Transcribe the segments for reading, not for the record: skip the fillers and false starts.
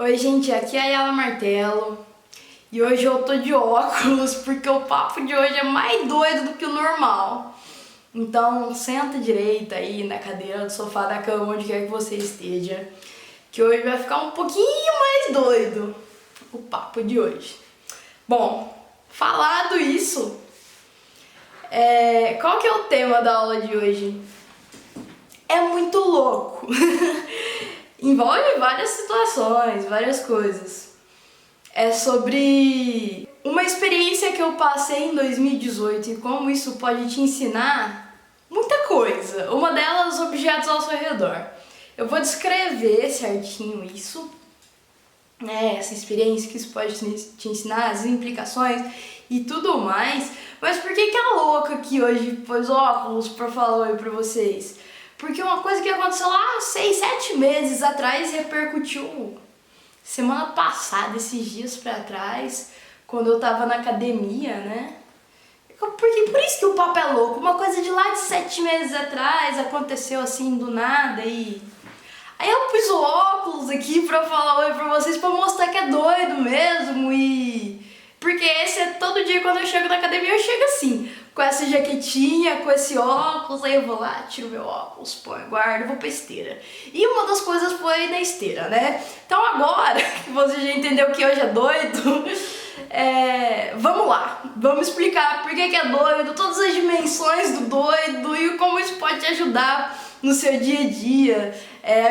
Oi gente, aqui é a Yala Martelo e hoje eu tô de óculos porque o papo de hoje é mais doido do que o normal. Então senta direita aí na cadeira do sofá da cama, onde quer que você esteja, que hoje vai ficar um pouquinho mais doido o papo de hoje. Bom, falado isso, qual que é o tema da aula de hoje? É muito louco. Envolve várias situações, várias coisas. É sobre uma experiência que eu passei em 2018 e como isso pode te ensinar muita coisa. Uma delas, objetos ao seu redor. Eu vou descrever certinho isso, né, essa experiência que isso pode te ensinar, as implicações e tudo mais. Mas por que a louca aqui hoje pôs óculos pra falar oi pra vocês? Porque uma coisa que aconteceu lá 6, 7 meses atrás repercutiu semana passada, esses dias pra trás, quando eu tava na academia, né? Porque por isso que o papo é louco. Uma coisa de lá de 7 meses atrás aconteceu assim do nada e... Aí eu pus o óculos aqui pra falar oi pra vocês, pra mostrar que é doido mesmo e... Porque esse é todo dia quando eu chego na academia, eu chego assim, com essa jaquetinha, com esse óculos, aí eu vou lá, tiro meu óculos, põe, guardo, vou pra esteira. E uma das coisas foi na esteira, né? Então agora que você já entendeu que hoje é doido, vamos lá, vamos explicar por que é doido, todas as dimensões do doido e como isso pode te ajudar no seu dia a dia,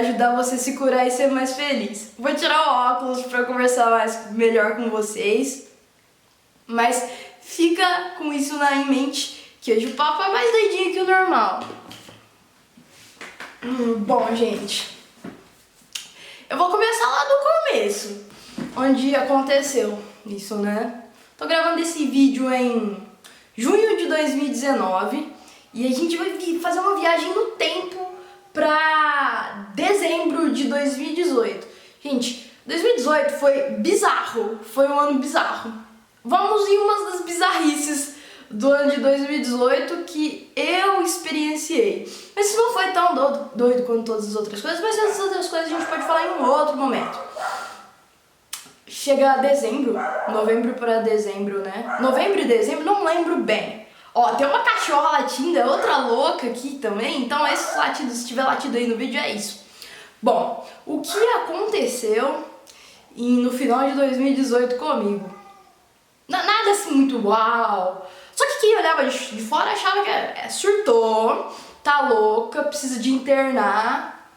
ajudar você a se curar e ser mais feliz. Vou tirar o óculos pra conversar melhor com vocês. Mas fica com isso em mente, que hoje o papo é mais doidinho que o normal. Bom, gente, eu vou começar lá do começo, onde aconteceu isso, né? Tô gravando esse vídeo em junho de 2019 e a gente vai fazer uma viagem no tempo pra dezembro de 2018. Gente, 2018 foi bizarro, foi um ano bizarro. Vamos em uma das bizarrices do ano de 2018 que eu experienciei. Mas isso não foi tão doido quanto todas as outras coisas, mas essas outras coisas a gente pode falar em um outro momento. Chega dezembro, novembro para dezembro, né? Novembro e dezembro, não lembro bem. Ó, tem uma cachorra latindo, é outra louca aqui também, então esses latidos, se tiver latido aí no vídeo, é isso. Bom, o que aconteceu no final de 2018 comigo? Nada assim muito uau. Só que quem olhava de fora achava que surtou, tá louca, precisa de internar.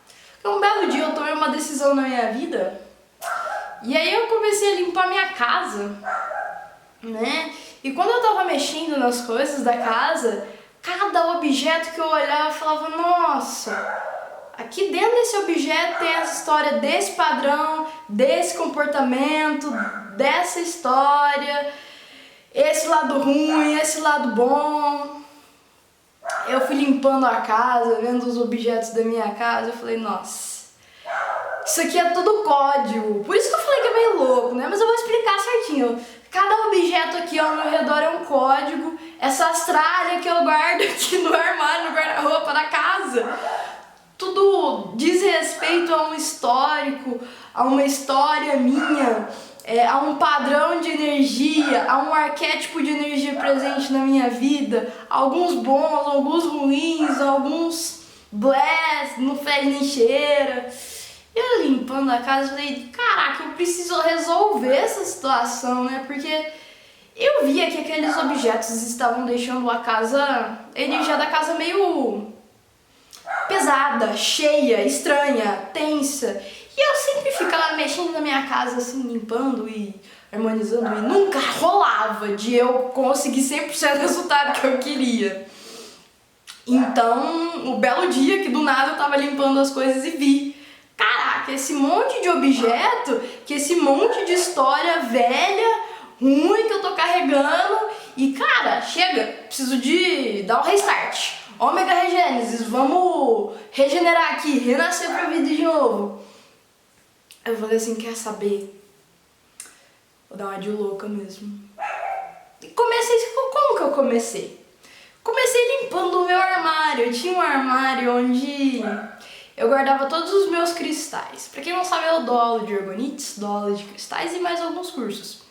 Um belo dia eu tomei uma decisão na minha vida e aí eu comecei a limpar minha casa, né? E quando eu tava mexendo nas coisas da casa, cada objeto que eu olhava eu falava, nossa, aqui dentro desse objeto tem essa história desse padrão, desse comportamento, dessa história, esse lado ruim, esse lado bom. Eu fui limpando a casa, vendo os objetos da minha casa, eu falei, nossa, isso aqui é tudo código. Por isso que eu falei que é meio louco, né? Mas eu vou explicar certinho. Cada objeto aqui ao meu redor é um código. Essa astralha que eu guardo aqui no armário, no guarda-roupa da casa, tudo diz respeito a um histórico, a uma história minha, a um padrão de energia, a um arquétipo de energia presente na minha vida, alguns bons, alguns ruins, alguns blés, não fede nem cheira. Eu limpando a casa, falei, caraca, eu preciso resolver essa situação, né? Porque eu via que aqueles objetos estavam deixando a energia da casa meio pesada, cheia, estranha, tensa. E eu sempre ficava mexendo na minha casa, assim, limpando e harmonizando, e nunca rolava de eu conseguir 100% do resultado que eu queria. Então, o belo dia que do nada eu tava limpando as coisas e vi, caraca, esse monte de objeto, que esse monte de história velha, ruim que eu tô carregando, e cara, chega, preciso de dar um restart. Ômega Regênesis, vamos regenerar aqui, renascer pra vida de novo. Eu falei assim, quer saber? Vou dar uma de louca mesmo. E comecei, como que eu comecei? Comecei limpando o meu armário. Eu tinha um armário onde eu guardava todos os meus cristais. Pra quem não sabe, eu dou aula de orgonites, dou aula de cristais e mais alguns cursos.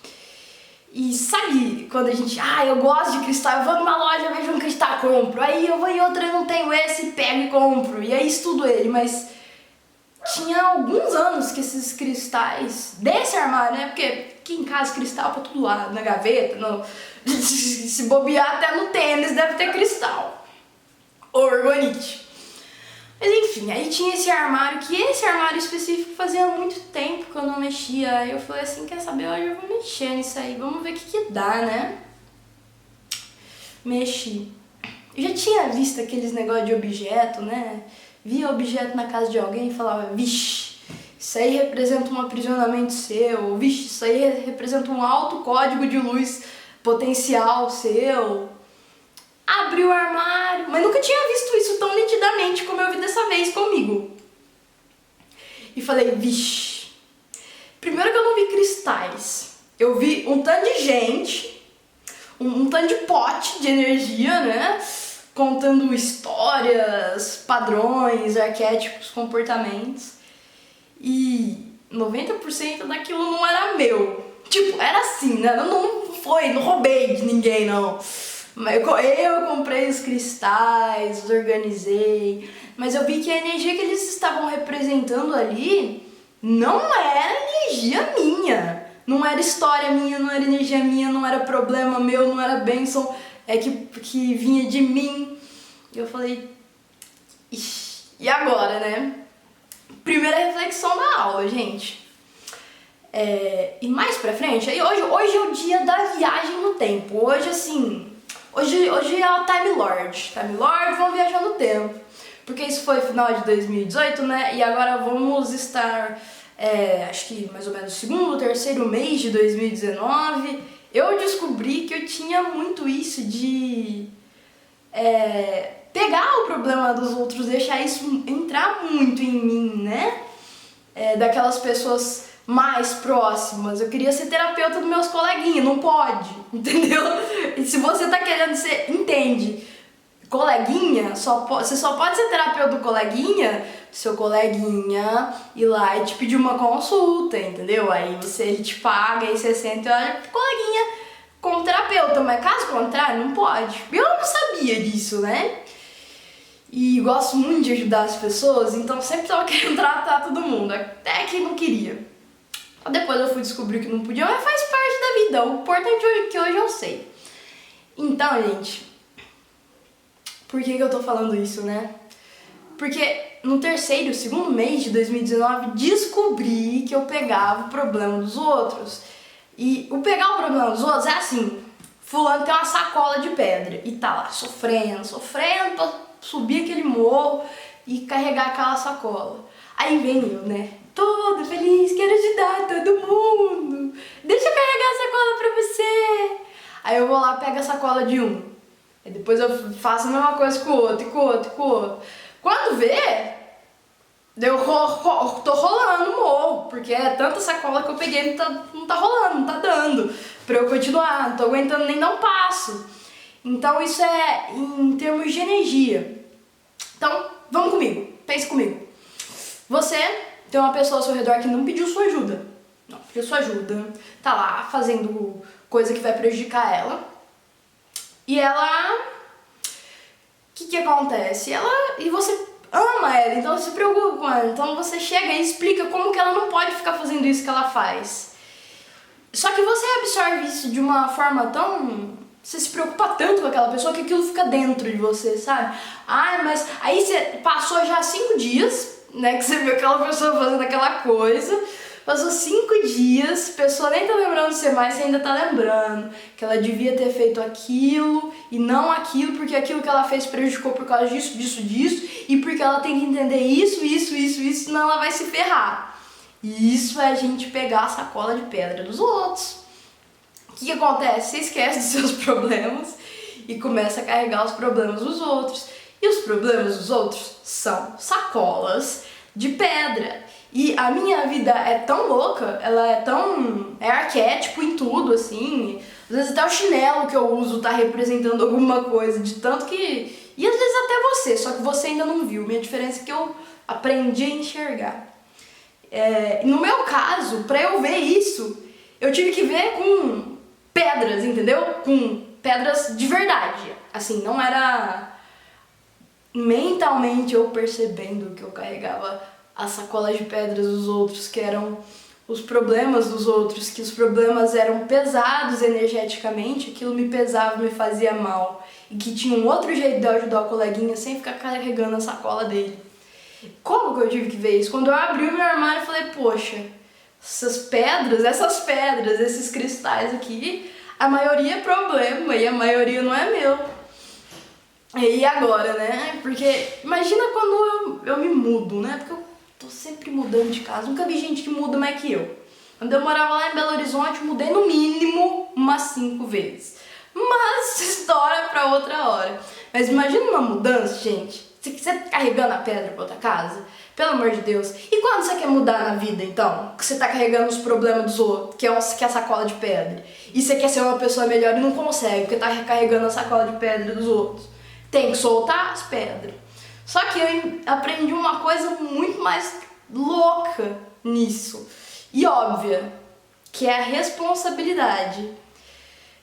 E sabe quando a gente, eu gosto de cristal, eu vou numa loja, vejo um cristal, compro. Aí eu vou em outra, eu não tenho esse, pego e compro. E aí estudo ele, mas tinha alguns anos que esses cristais desse armário, né? Porque aqui em casa cristal pra todo lado, na gaveta, se bobear até no tênis deve ter cristal. Orgonite. Mas enfim, aí tinha esse armário, que esse armário específico fazia muito tempo que eu não mexia. Aí eu falei assim, quer saber, hoje eu vou mexer nisso aí, vamos ver o que dá, né? Mexi. Eu já tinha visto aqueles negócios de objeto, né? Via objeto na casa de alguém e falava, vixe, isso aí representa um aprisionamento seu, vixe, isso aí representa um alto código de luz potencial seu. Abri o armário, mas nunca tinha visto isso tão nitidamente como eu vi dessa vez comigo. E falei, vixe, primeiro que eu não vi cristais, eu vi um tanto de gente, um tanto de pote de energia, né? Contando histórias, padrões, arquétipos, comportamentos. E 90% daquilo não era meu. Tipo, era assim, né? Não roubei de ninguém, não. Eu comprei os cristais, os organizei, mas eu vi que a energia que eles estavam representando ali não era energia minha. Não era história minha, não era energia minha, não era problema meu, não era bênção que vinha de mim. Eu falei, ixi, e agora, né? Primeira reflexão da aula, gente. E mais pra frente, aí hoje é o dia da viagem no tempo. Hoje, assim, hoje é o Time Lord. Time Lord, vamos viajar no tempo. Porque isso foi final de 2018, né? E agora vamos estar, acho que mais ou menos segundo, terceiro mês de 2019. Eu descobri que eu tinha muito isso de pegar o problema dos outros, deixar isso entrar muito em mim, né? Daquelas pessoas mais próximas. Eu queria ser terapeuta dos meus coleguinhas, não pode, entendeu? E se você tá querendo ser, entende, coleguinha, você só pode ser terapeuta do coleguinha, seu coleguinha ir lá e te pedir uma consulta, entendeu? Aí ele te paga, aí você senta e olha pro coleguinha como terapeuta, mas caso contrário, não pode. Eu não sabia disso, né? E gosto muito de ajudar as pessoas, então sempre tava querendo tratar todo mundo, até quem não queria. Depois eu fui descobrir que não podia, mas faz parte da vida. O importante é que hoje eu sei. Então, gente, por que eu tô falando isso, né? Porque no segundo mês de 2019, descobri que eu pegava o problema dos outros. E o pegar o problema dos outros é assim, fulano tem uma sacola de pedra e tá lá sofrendo pra subir aquele morro e carregar aquela sacola. Aí vem eu, né? Todo feliz, quero ajudar todo mundo. Deixa eu carregar a sacola pra você. Aí eu vou lá, pego a sacola de um. Aí depois eu faço a mesma coisa com o outro, e com o outro, e com o outro. Quando vê, eu tô rolando o morro, porque é tanta sacola que eu peguei, não tá rolando, não tá dando pra eu continuar, não tô aguentando nem dar um passo. Então isso é em termos de energia. Então, vamos comigo, pense comigo. Você tem uma pessoa ao seu redor que não pediu sua ajuda. Não pediu sua ajuda, tá lá fazendo coisa que vai prejudicar ela. E ela... O que acontece? E você ama ela, então se preocupa com ela. Então você chega e explica como que ela não pode ficar fazendo isso que ela faz. Só que você absorve isso de uma forma tão... Você se preocupa tanto com aquela pessoa que aquilo fica dentro de você, sabe? Mas aí você passou já 5 dias... né, que você viu aquela pessoa fazendo aquela coisa, passou 5 dias, a pessoa nem tá lembrando de você mais, você ainda tá lembrando que ela devia ter feito aquilo e não aquilo, porque aquilo que ela fez prejudicou por causa disso, e porque ela tem que entender isso, senão ela vai se ferrar. E isso é a gente pegar a sacola de pedra dos outros. O que acontece? Você esquece dos seus problemas e começa a carregar os problemas dos outros. E os problemas dos outros são sacolas de pedra. E a minha vida é tão louca, ela é arquétipo em tudo, assim. Às vezes até o chinelo que eu uso tá representando alguma coisa, de tanto que... E às vezes até você, só que você ainda não viu. Minha diferença é que eu Aprendi a enxergar. No meu caso, pra eu ver isso, eu tive que ver com pedras, entendeu? Com pedras de verdade. Assim, não era mentalmente eu percebendo que eu carregava a sacola de pedras dos outros, que eram os problemas dos outros, que os problemas eram pesados energeticamente, aquilo me pesava, me fazia mal, e que tinha um outro jeito de eu ajudar o coleguinha sem ficar carregando a sacola dele. Como que eu tive que ver isso? Quando eu abri o meu armário, eu falei, poxa, essas pedras, esses cristais aqui, a maioria é problema e a maioria não é meu. E agora, né? Porque imagina quando eu me mudo, né? Porque eu tô sempre mudando de casa. Nunca vi gente que muda mais que eu. Quando eu morava lá em Belo Horizonte, eu mudei no mínimo umas 5 vezes. Mas história pra outra hora. Mas imagina uma mudança, gente. Você tá carregando a pedra pra outra casa? Pelo amor de Deus. E quando você quer mudar na vida, então? Que você tá carregando os problemas dos outros, que é a sacola de pedra. E você quer ser uma pessoa melhor e não consegue, porque tá carregando a sacola de pedra dos outros. Tem que soltar as pedras. Só que eu aprendi uma coisa muito mais louca nisso. E óbvia, que é a responsabilidade.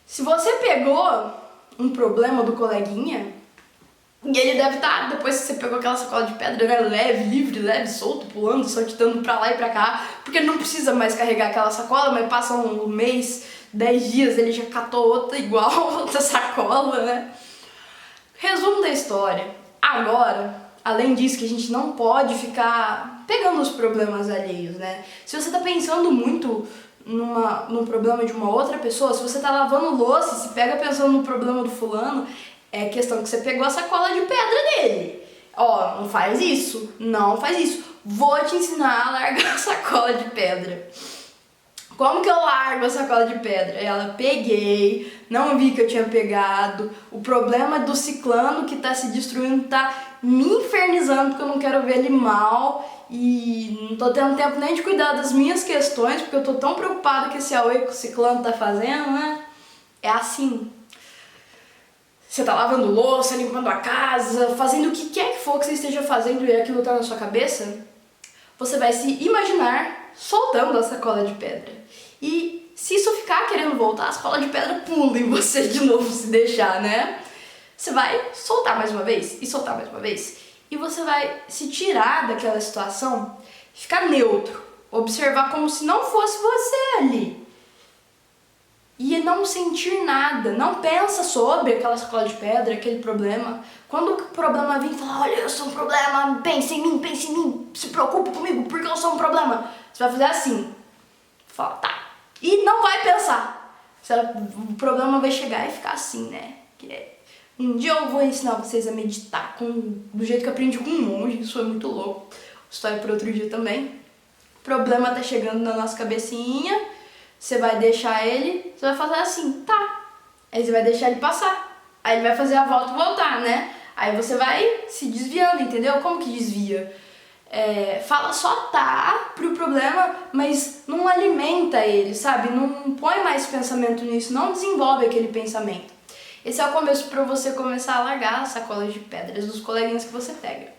Se você pegou um problema do coleguinha, e ele deve estar, depois que você pegou aquela sacola de pedra, né, leve, livre, leve, solto, pulando, saltitando pra lá e pra cá, porque ele não precisa mais carregar aquela sacola, mas passa um mês, 10 dias, ele já catou outra igual, outra sacola, né? Resumo da história. Agora, além disso, que a gente não pode ficar pegando os problemas alheios, né? Se você tá pensando muito num problema de uma outra pessoa, se você tá lavando louça e se pega pensando no problema do fulano, é questão que você pegou a sacola de pedra dele. Ó, não faz isso, não faz isso. Vou te ensinar a largar a sacola de pedra. Como que eu largo a sacola de pedra? Ela peguei, não vi que eu tinha pegado. O problema do ciclano que tá se destruindo tá me infernizando porque eu não quero ver ele mal. E não tô tendo tempo nem de cuidar das minhas questões, porque eu tô tão preocupada com esse auê que o ciclano tá fazendo, né? É assim. Você tá lavando louça, limpando a casa, fazendo o que quer que for que você esteja fazendo e aquilo tá na sua cabeça, você vai se imaginar soltando a sacola de pedra. E se isso ficar querendo voltar, a sacola de pedra pula em você de novo se deixar, né? Você vai soltar mais uma vez e soltar mais uma vez. E você vai se tirar daquela situação, ficar neutro, observar como se não fosse você ali. E não sentir nada, não pensa sobre aquela sacola de pedra, aquele problema. Quando o problema vir e falar, olha, eu sou um problema, pense em mim, se preocupe comigo, porque eu sou um problema. Você vai fazer assim, fala, tá. E não vai pensar. O problema vai chegar e ficar assim, né? Um dia eu vou ensinar vocês a meditar do jeito que eu aprendi com um monge, isso foi muito louco. História para outro dia também. O problema tá chegando na nossa cabecinha. Você vai deixar ele, você vai fazer assim, tá. Aí você vai deixar ele passar. Aí ele vai fazer a volta e voltar, né? Aí você vai se desviando, entendeu? Como que desvia? Fala só tá pro problema, mas não alimenta ele, sabe? Não põe mais pensamento nisso, não desenvolve aquele pensamento. Esse é o começo pra você começar a largar as sacolas de pedras dos coleguinhas que você pega.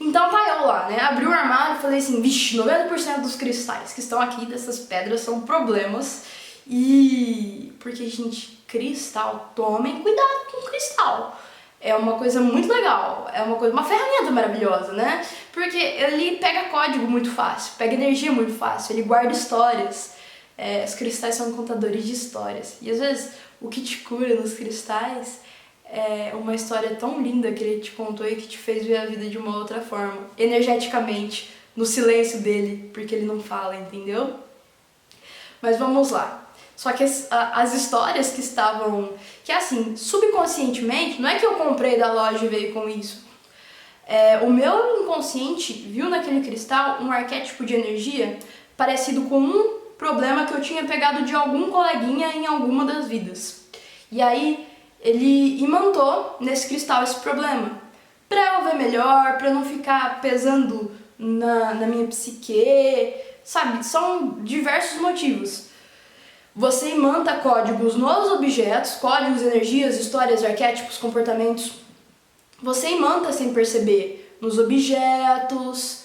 Então tá eu lá, né? Abri o armário e falei assim, vixe, 90% dos cristais que estão aqui, dessas pedras, são problemas. E... porque, gente, cristal, tomem cuidado com cristal. É uma coisa muito legal, uma ferramenta maravilhosa, né? Porque ele pega código muito fácil, pega energia muito fácil, ele guarda histórias. Os cristais são contadores de histórias. E às vezes, o que te cura nos cristais é uma história tão linda que ele te contou e que te fez ver a vida de uma outra forma, energeticamente, no silêncio dele, porque ele não fala, entendeu? Mas vamos lá. Só que as histórias que estavam... que assim, subconscientemente, não é que eu comprei da loja e veio com isso. O meu inconsciente viu naquele cristal um arquétipo de energia parecido com um problema que eu tinha pegado de algum coleguinha em alguma das vidas. E aí, ele imantou nesse cristal esse problema. Pra eu ver melhor, pra eu não ficar pesando na minha psique, sabe? São diversos motivos. Você imanta códigos nos objetos, códigos, energias, histórias, arquétipos, comportamentos. Você imanta sem perceber. nos objetos,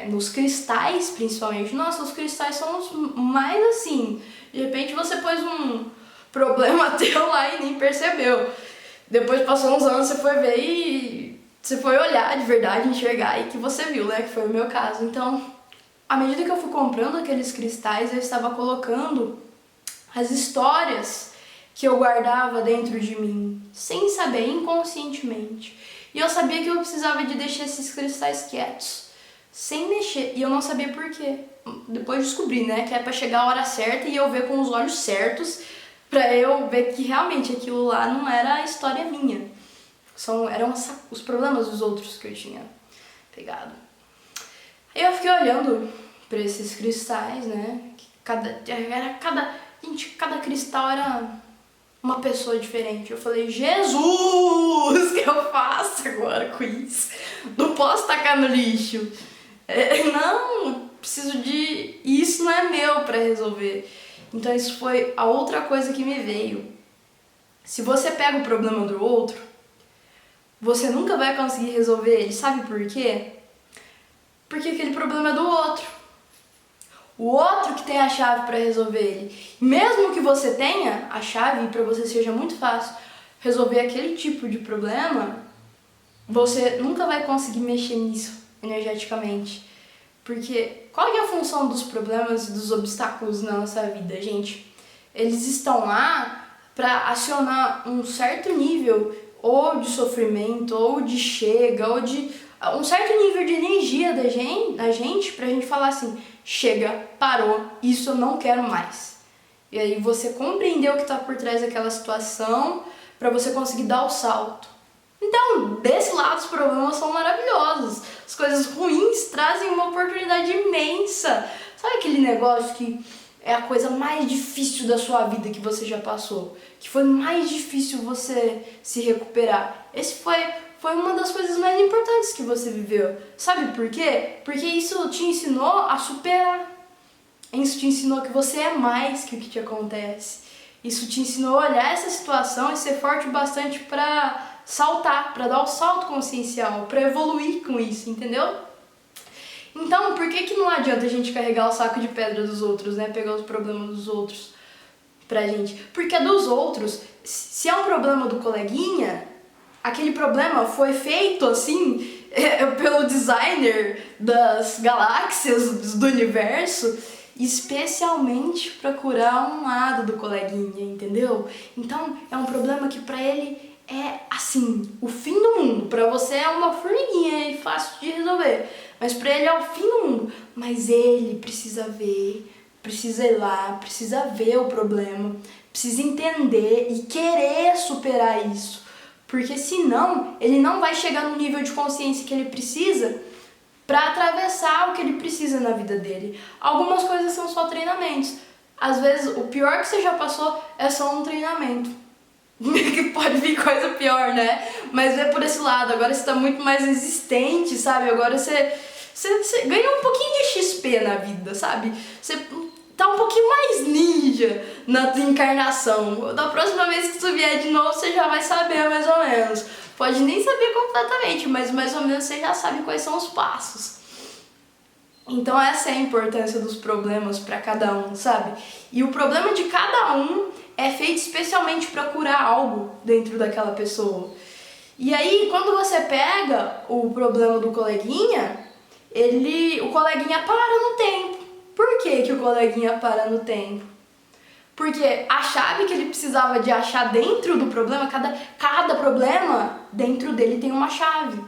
nos cristais principalmente. Nossa, os cristais são os mais assim. De repente você pôs um problema teu lá e nem percebeu. Depois passou uns anos, você foi ver e você foi olhar de verdade, enxergar e que você viu, né? Que foi o meu caso. Então, à medida que eu fui comprando aqueles cristais, eu estava colocando as histórias que eu guardava dentro de mim, sem saber, inconscientemente. E eu sabia que eu precisava de deixar esses cristais quietos, sem mexer. E eu não sabia por quê. Depois descobri, né, que é pra chegar a hora certa e eu ver com os olhos certos, pra eu ver que realmente aquilo lá não era a história minha. Eram os problemas dos outros que eu tinha pegado. Aí eu fiquei olhando pra esses cristais, né, cada cristal era uma pessoa diferente. Eu falei, Jesus, o que eu faço agora com isso? Não posso tacar no lixo. Não, preciso de... Isso não é meu pra resolver. Então isso foi a outra coisa que me veio. Se você pega o problema do outro, você nunca vai conseguir resolver ele. Sabe por quê? Porque aquele problema é do outro. O outro que tem a chave para resolver ele. Mesmo que você tenha a chave e para você seja muito fácil resolver aquele tipo de problema, você nunca vai conseguir mexer nisso energeticamente. Porque qual é a função dos problemas e dos obstáculos na nossa vida, gente? Eles estão lá para acionar um certo nível ou de sofrimento, ou de chega, ou de um certo nível de energia da gente pra gente falar assim, chega, parou, isso eu não quero mais. E aí você compreendeu o que está por trás daquela situação para você conseguir dar o salto. Então, desse lado, os problemas são maravilhosos. As coisas ruins trazem uma oportunidade imensa. Sabe aquele negócio que é a coisa mais difícil da sua vida que você já passou? Que foi mais difícil você se recuperar? Esse foi uma das coisas mais importantes que você viveu. Sabe por quê? Porque isso te ensinou a superar. Isso te ensinou que você é mais que o que te acontece. Isso te ensinou a olhar essa situação e ser forte o bastante para saltar, para dar o salto consciencial, para evoluir com isso, entendeu? Então, por que não adianta a gente carregar o saco de pedra dos outros, né? Pegar os problemas dos outros pra gente? Porque dos outros, se é um problema do coleguinha, aquele problema foi feito assim pelo designer das galáxias do universo, especialmente para curar um lado do coleguinha, entendeu? Então, é um problema que pra ele é assim, o fim do mundo. Pra você é uma formiguinha e fácil de resolver, mas pra ele é o fim do mundo. Mas ele precisa ver, precisa ir lá, precisa ver o problema, precisa entender e querer superar isso. Porque senão, ele não vai chegar no nível de consciência que ele precisa para atravessar o que ele precisa na vida dele. Algumas coisas são só treinamentos. Às vezes, o pior que você já passou é só um treinamento. Que pode vir coisa pior, né? Mas vê por esse lado, agora você tá muito mais resistente, sabe? Agora você ganha um pouquinho de XP na vida, sabe? Você tá um pouquinho mais ninja na tua encarnação. Da próxima vez que tu vier de novo, você já vai saber mais ou menos. Pode nem saber completamente, mas mais ou menos você já sabe quais são os passos. Então essa é a importância dos problemas para cada um, sabe? E o problema de cada um é feito especialmente para curar algo dentro daquela pessoa. E aí, quando você pega o problema do coleguinha, o coleguinha para no tempo. Por que que o coleguinha para no tempo? Porque a chave que ele precisava de achar dentro do problema, cada problema dentro dele tem uma chave,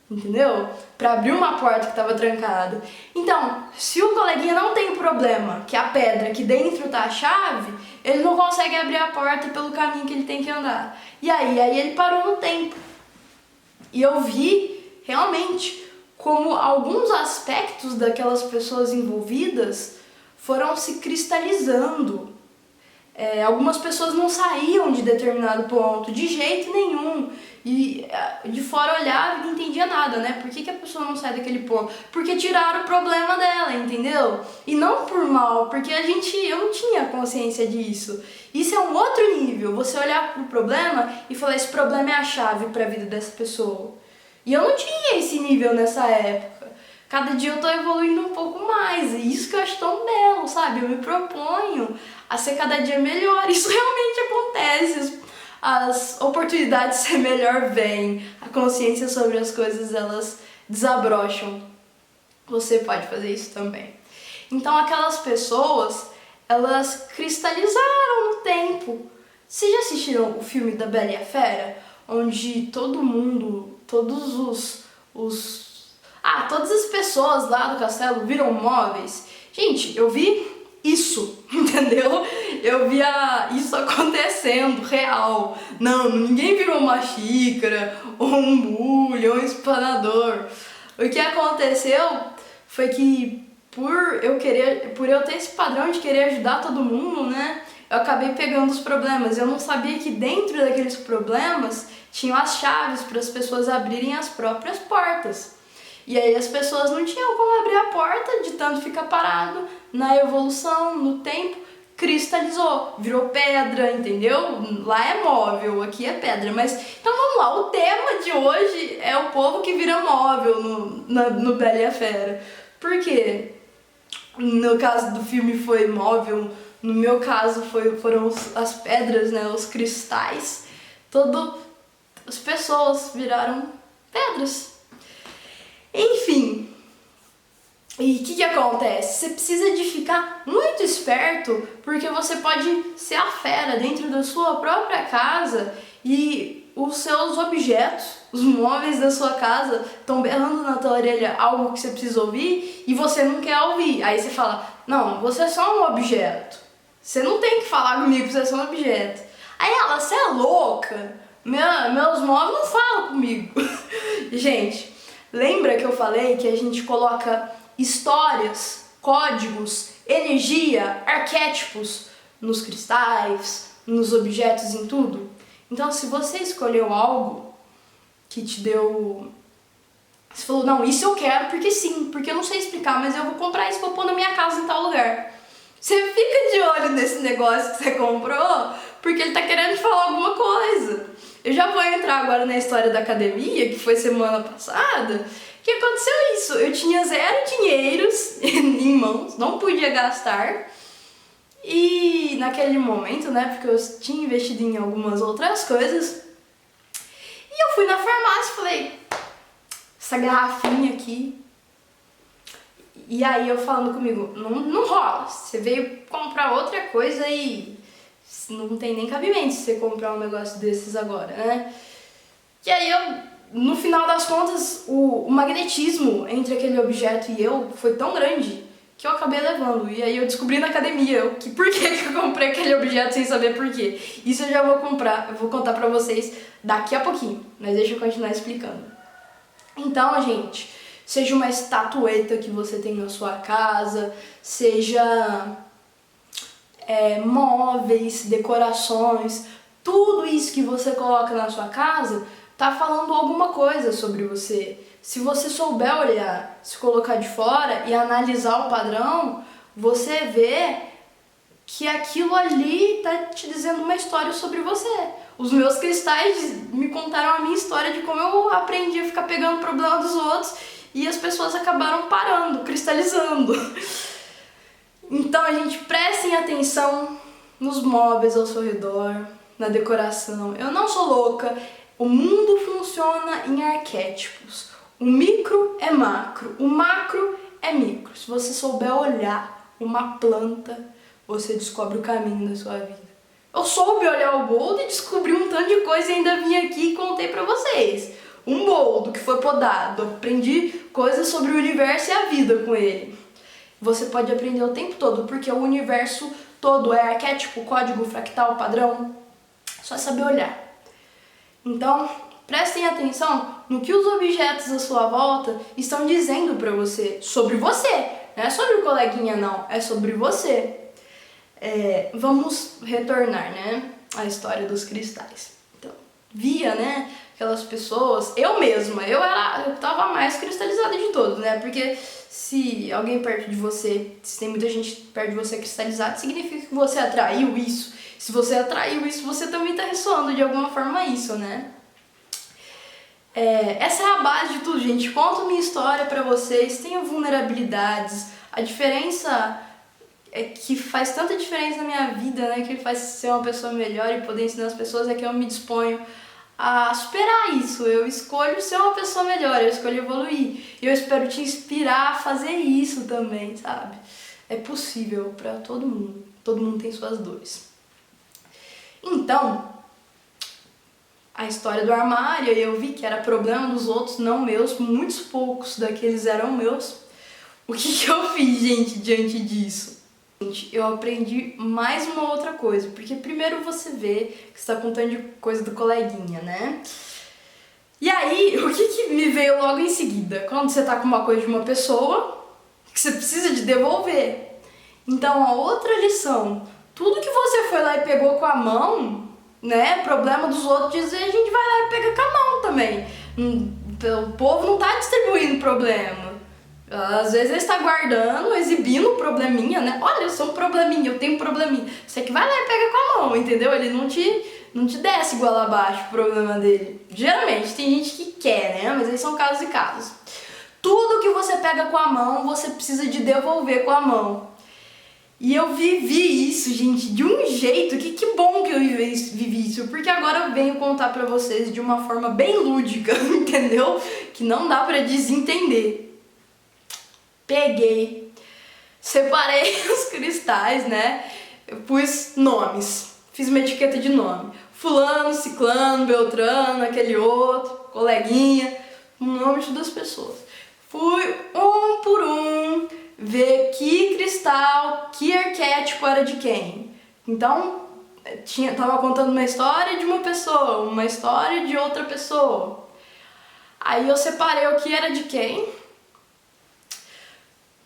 entendeu? Para abrir uma porta que estava trancada. Então, se o coleguinha não tem o problema, que é a pedra, que dentro tá a chave, ele não consegue abrir a porta pelo caminho que ele tem que andar. E aí ele parou no tempo. E eu vi realmente como alguns aspectos daquelas pessoas envolvidas foram se cristalizando. Algumas pessoas não saíam de determinado ponto, de jeito nenhum. E de fora olhava e não entendia nada, né? Por que a pessoa não sai daquele ponto? Porque tiraram o problema dela, entendeu? E não por mal, porque eu não tinha consciência disso. Isso é um outro nível, você olhar pro problema e falar, esse problema é a chave para a vida dessa pessoa. E eu não tinha esse nível nessa época. Cada dia eu tô evoluindo um pouco mais, e isso que eu acho tão belo, sabe? Eu me proponho a ser cada dia melhor, isso realmente acontece. As oportunidades de ser melhor vêm, a consciência sobre as coisas, elas desabrocham. Você pode fazer isso também. Então aquelas pessoas, elas cristalizaram no tempo. Vocês já assistiram o filme da Bela e a Fera? Onde todo mundo, todas as pessoas lá do castelo viram móveis. Gente, eu vi isso, entendeu? Eu via isso acontecendo, real. Não, ninguém virou uma xícara, ou um bule, ou um espanador. O que aconteceu foi que por eu ter esse padrão de querer ajudar todo mundo, né? Eu acabei pegando os problemas. Eu não sabia que dentro daqueles problemas tinham as chaves para as pessoas abrirem as próprias portas. E aí as pessoas não tinham como abrir a porta de tanto ficar parado na evolução, no tempo, cristalizou, virou pedra, entendeu? Lá é móvel, aqui é pedra, mas então vamos lá, o tema de hoje é o povo que vira móvel no Bela e a Fera. Por quê? No caso do filme foi móvel, no meu caso foram as pedras, né, os cristais, as pessoas viraram pedras. Enfim, e o que acontece? Você precisa de ficar muito esperto, porque você pode ser a fera dentro da sua própria casa e os seus objetos, os móveis da sua casa estão berrando na tua orelha algo que você precisa ouvir e você não quer ouvir. Aí você fala, não, você é só um objeto. Você não tem que falar comigo, você é só um objeto. Aí ela, você é louca? Meus móveis não falam comigo. Gente, lembra que eu falei que a gente coloca histórias, códigos, energia, arquétipos nos cristais, nos objetos, em tudo? Então, se você escolheu algo que te deu... Você falou, não, isso eu quero porque sim, porque eu não sei explicar, mas eu vou comprar isso, vou pôr na minha casa em tal lugar. Você fica de olho nesse negócio que você comprou, porque ele tá querendo te falar alguma coisa. Eu já vou entrar agora na história da academia, que foi semana passada, que aconteceu isso. Eu tinha 0 dinheiros em mãos, não podia gastar. E naquele momento, né, porque eu tinha investido em algumas outras coisas, e eu fui na farmácia e falei, essa garrafinha aqui. E aí eu falando comigo, não rola, você veio comprar outra coisa e não tem nem cabimento se você comprar um negócio desses agora, né? E aí no final das contas, o magnetismo entre aquele objeto e eu foi tão grande que eu acabei levando. E aí eu descobri na academia por que eu comprei aquele objeto sem saber por quê. Isso eu já vou contar pra vocês daqui a pouquinho, mas deixa eu continuar explicando. Então, gente, seja uma estatueta que você tem na sua casa, seja móveis, decorações, tudo isso que você coloca na sua casa tá falando alguma coisa sobre você. Se você souber olhar, se colocar de fora e analisar o padrão, você vê que aquilo ali tá te dizendo uma história sobre você. Os meus cristais me contaram a minha história de como eu aprendi a ficar pegando o problema dos outros e as pessoas acabaram parando, cristalizando. Então, gente, prestem atenção nos móveis ao seu redor, na decoração. Eu não sou louca, o mundo funciona em arquétipos. O micro é macro, o macro é micro. Se você souber olhar uma planta, você descobre o caminho da sua vida. Eu soube olhar o boldo e descobri um tanto de coisa e ainda vim aqui e contei pra vocês. Um boldo que foi podado, aprendi coisas sobre o universo e a vida com ele. Você pode aprender o tempo todo, porque o universo todo é arquétipo, código, fractal, padrão. Só saber olhar. Então, prestem atenção no que os objetos à sua volta estão dizendo pra você, sobre você. Não é sobre o coleguinha, não, é sobre você. Vamos retornar, né, à história dos cristais. Então, via, né, aquelas pessoas, eu mesma, eu tava mais cristalizada de todos, né, porque se alguém perto de você, se tem muita gente perto de você cristalizada, significa que você atraiu isso. Se você atraiu isso, você também tá ressoando de alguma forma isso, né. Essa é a base de tudo, gente. Conto minha história pra vocês, tenho vulnerabilidades. A diferença é que faz tanta diferença na minha vida, né? Que faz ser uma pessoa melhor e poder ensinar as pessoas, é que eu me disponho a superar isso. Eu escolho ser uma pessoa melhor, eu escolho evoluir. E eu espero te inspirar a fazer isso também, sabe? É possível pra todo mundo. Todo mundo tem suas dores. Então, a história do armário, eu vi que era problema dos outros, não meus. Muitos poucos daqueles eram meus. O que eu fiz, gente, diante disso? Eu aprendi mais uma outra coisa, porque primeiro você vê que você tá contando de coisa do coleguinha, né? E aí, o que me veio logo em seguida? Quando você tá com uma coisa de uma pessoa, que você precisa de devolver. Então, a outra lição, tudo que você foi lá e pegou com a mão, né, problema dos outros, a gente vai lá e pega com a mão também. O povo não tá distribuindo problema. Às vezes ele está guardando, exibindo um probleminha, né? Olha, eu sou um probleminha, eu tenho um probleminha. Você que vai lá e pega com a mão, entendeu? Ele não te desce igual abaixo o problema dele. Geralmente tem gente que quer, né? Mas aí são casos e casos. Tudo que você pega com a mão, você precisa de devolver com a mão. E eu vivi isso, gente, de um jeito que bom que eu vivi isso, porque agora eu venho contar pra vocês de uma forma bem lúdica, entendeu? Que não dá pra desentender. Peguei, separei os cristais, né? Eu pus nomes, fiz uma etiqueta de nome. Fulano, ciclano, beltrano, aquele outro, coleguinha, o nome de todas as pessoas. Fui um por um ver que cristal, que arquétipo era de quem. Então, tava contando uma história de uma pessoa, uma história de outra pessoa. Aí eu separei o que era de quem.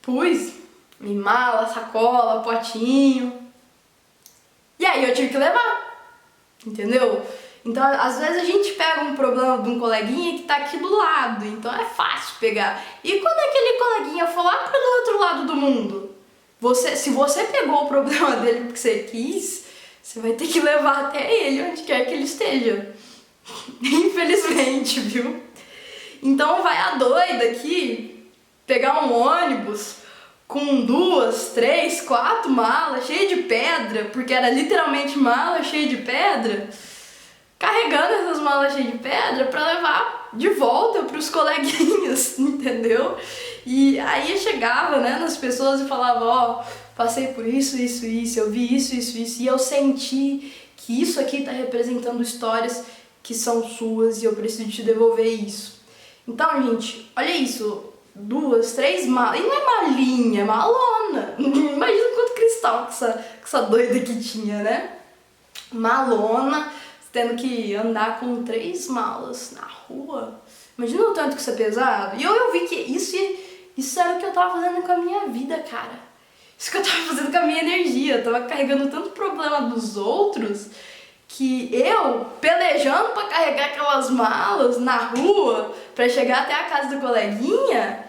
Pus em mala, sacola, potinho. E aí eu tive que levar, entendeu? Então, às vezes a gente pega um problema de um coleguinha que tá aqui do lado, então é fácil pegar. E quando aquele coleguinha for lá pro outro lado do mundo, se você pegou o problema dele porque você quis, você vai ter que levar até ele, onde quer que ele esteja. Infelizmente, viu? Então vai a doida aqui pegar um ônibus com 2, 3, 4 malas cheias de pedra, porque era literalmente mala cheia de pedra, carregando essas malas cheias de pedra pra levar de volta pros coleguinhas, entendeu? E aí eu chegava, né, nas pessoas e falava, ó, passei por isso, isso, isso, eu vi isso, isso, isso, e eu senti que isso aqui tá representando histórias que são suas e eu preciso te devolver isso. Então, gente, olha isso. 2, 3 malas. E não é malinha, é malona. Imagina quanto cristal que essa doida que tinha, né? Malona, tendo que andar com 3 malas na rua. Imagina o tanto que isso é pesado. E eu vi que isso era o que eu tava fazendo com a minha vida, cara. Isso que eu tava fazendo com a minha energia. Eu tava carregando tanto problema dos outros que eu, pelejando pra carregar aquelas malas na rua, pra chegar até a casa do coleguinha,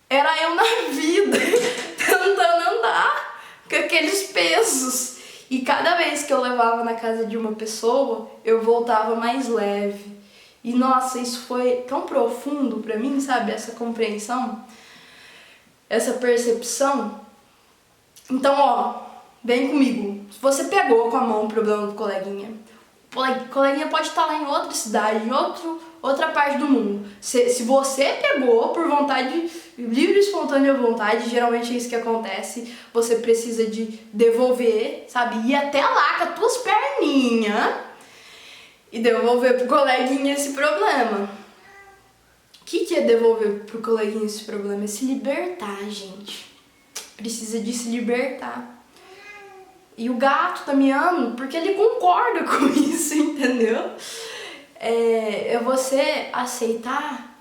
era eu na vida, tentando andar com aqueles pesos. E cada vez que eu levava na casa de uma pessoa, eu voltava mais leve. E nossa, isso foi tão profundo pra mim, sabe? Essa compreensão, essa percepção. Então, ó, vem comigo. Se você pegou com a mão o problema do coleguinha, o coleguinha pode estar lá em outra cidade, em outra parte do mundo. Se você pegou por vontade, livre e espontânea vontade, geralmente é isso que acontece, você precisa de devolver, sabe? Ir até lá com as tuas perninhas e devolver pro coleguinha esse problema. O que é devolver pro coleguinha esse problema? É se libertar, gente. Precisa de se libertar. E o gato tá miando porque ele concorda com isso, entendeu? É você aceitar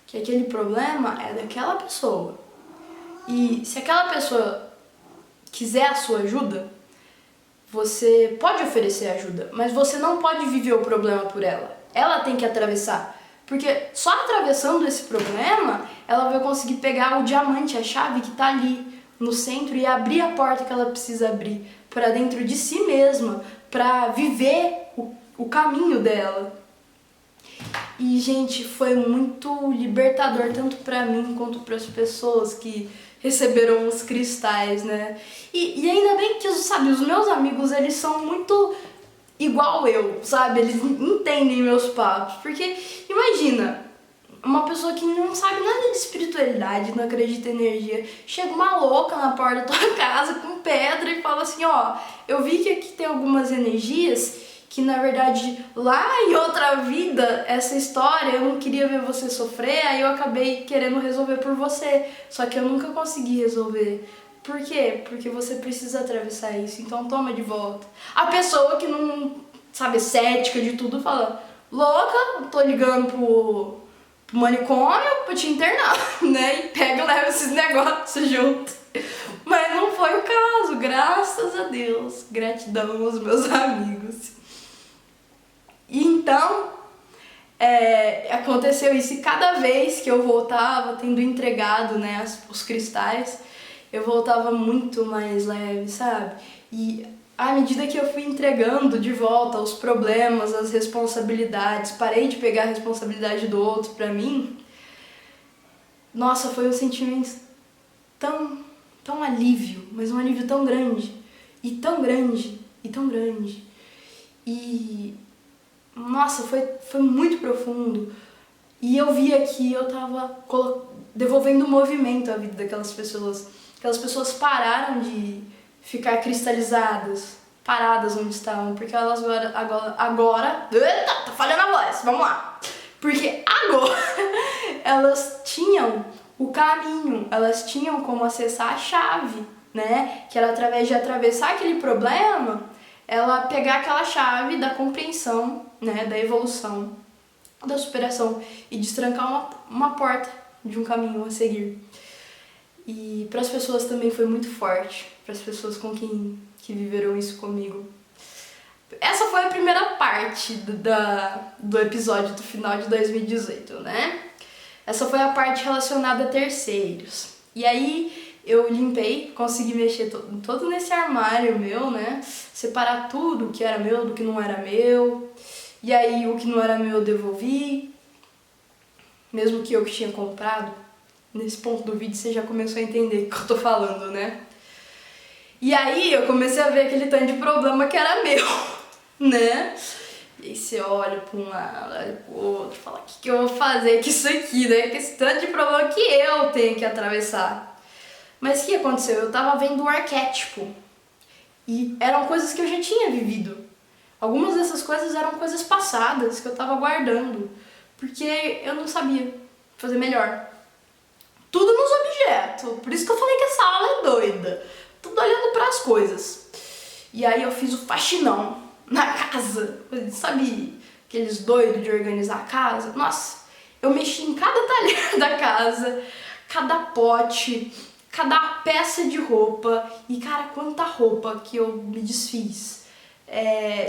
que aquele problema é daquela pessoa. E se aquela pessoa quiser a sua ajuda, você pode oferecer ajuda, mas você não pode viver o problema por ela. Ela tem que atravessar. Porque só atravessando esse problema, ela vai conseguir pegar o diamante, a chave que tá ali no centro e abrir a porta que ela precisa abrir para dentro de si mesma, para viver o caminho dela. E, gente, foi muito libertador, tanto pra mim quanto pras pessoas que receberam os cristais, né? E ainda bem que, sabe, os meus amigos, eles são muito igual eu, sabe? Eles entendem meus papos. Porque, imagina, uma pessoa que não sabe nada de espiritualidade, não acredita em energia, chega uma louca na porta da tua casa com pedra e fala assim, ó, eu vi que aqui tem algumas energias que, na verdade, lá em outra vida, essa história, eu não queria ver você sofrer, aí eu acabei querendo resolver por você, só que eu nunca consegui resolver. Por quê? Porque você precisa atravessar isso, então toma de volta. A pessoa que não, sabe, cética de tudo, fala, louca, tô ligando pro manicômio pra te internar, né? E pega e leva esses negócios junto. Mas não foi o caso, graças a Deus. Gratidão aos meus amigos. E então, aconteceu isso. E cada vez que eu voltava, tendo entregado, né, os cristais, eu voltava muito mais leve, sabe? E à medida que eu fui entregando de volta os problemas, as responsabilidades, parei de pegar a responsabilidade do outro pra mim, nossa, foi um sentimento tão alívio, mas um alívio tão grande, e tão grande, e tão grande. E, nossa, foi muito profundo. E eu via que eu tava devolvendo movimento à vida daquelas pessoas. Aquelas pessoas pararam de ficar cristalizadas, paradas onde estavam, porque elas agora eita, tá falhando a voz, vamos lá. Porque agora elas tinham o caminho, elas tinham como acessar a chave, né? Que era através de atravessar aquele problema, ela pegar aquela chave da compreensão, né? Da evolução, da superação e destrancar uma porta de um caminho a seguir. E para as pessoas também foi muito forte, para as pessoas que viveram isso comigo. Essa foi a primeira parte do episódio do final de 2018, né? Essa foi a parte relacionada a terceiros. E aí eu limpei, consegui mexer todo nesse armário meu, né? Separar tudo, o que era meu do que não era meu. E aí o que não era meu eu devolvi, mesmo que eu tinha comprado. Nesse ponto do vídeo você já começou a entender o que eu tô falando, né? E aí eu comecei a ver aquele tanto de problema que era meu, né? E aí você olha pra um lado, olha pro outro, fala, o que eu vou fazer com isso aqui, né? Com esse tanto de problema que eu tenho que atravessar. Mas o que aconteceu? Eu tava vendo o arquétipo. E eram coisas que eu já tinha vivido. Algumas dessas coisas eram coisas passadas que eu tava guardando. Porque eu não sabia fazer melhor. Tudo nos objetos. Por isso que eu falei que essa aula é doida. Tudo olhando para as coisas. E aí eu fiz o faxinão na casa. Sabe aqueles doidos de organizar a casa? Nossa, eu mexi em cada talher da casa, cada pote, cada peça de roupa. E cara, quanta roupa que eu me desfiz.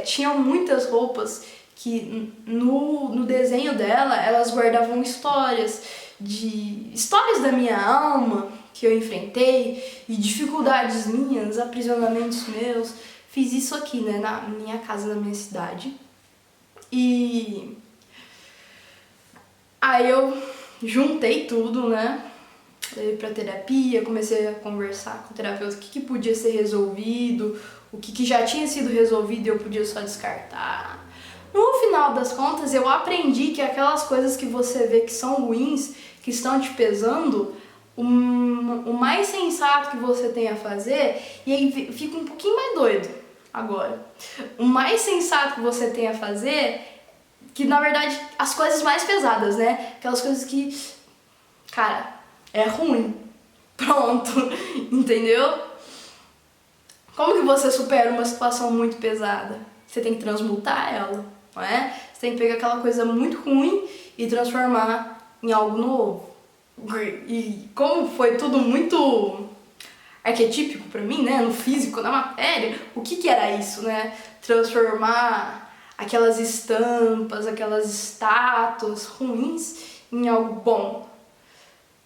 Tinham muitas roupas que no desenho dela, elas guardavam histórias da minha alma que eu enfrentei e dificuldades minhas, aprisionamentos meus. Fiz isso aqui, né, na minha casa, na minha cidade. E aí eu juntei tudo, né, levei pra terapia, comecei a conversar com o terapeuta o que podia ser resolvido, o que já tinha sido resolvido e eu podia só descartar. No final das contas, eu aprendi que aquelas coisas que você vê que são ruins, que estão te pesando, o mais sensato que você tem a fazer, e aí fica um pouquinho mais doido agora, o mais sensato que você tem a fazer, que na verdade, as coisas mais pesadas, né? Aquelas coisas que, cara, é ruim. Pronto, entendeu? Como que você supera uma situação muito pesada? Você tem que transmutar ela, não é? Você tem que pegar aquela coisa muito ruim e transformar em algo novo. E como foi tudo muito arquetípico pra mim, né? No físico, na matéria, o que era isso, né? Transformar aquelas estampas, aquelas estátuas ruins em algo bom.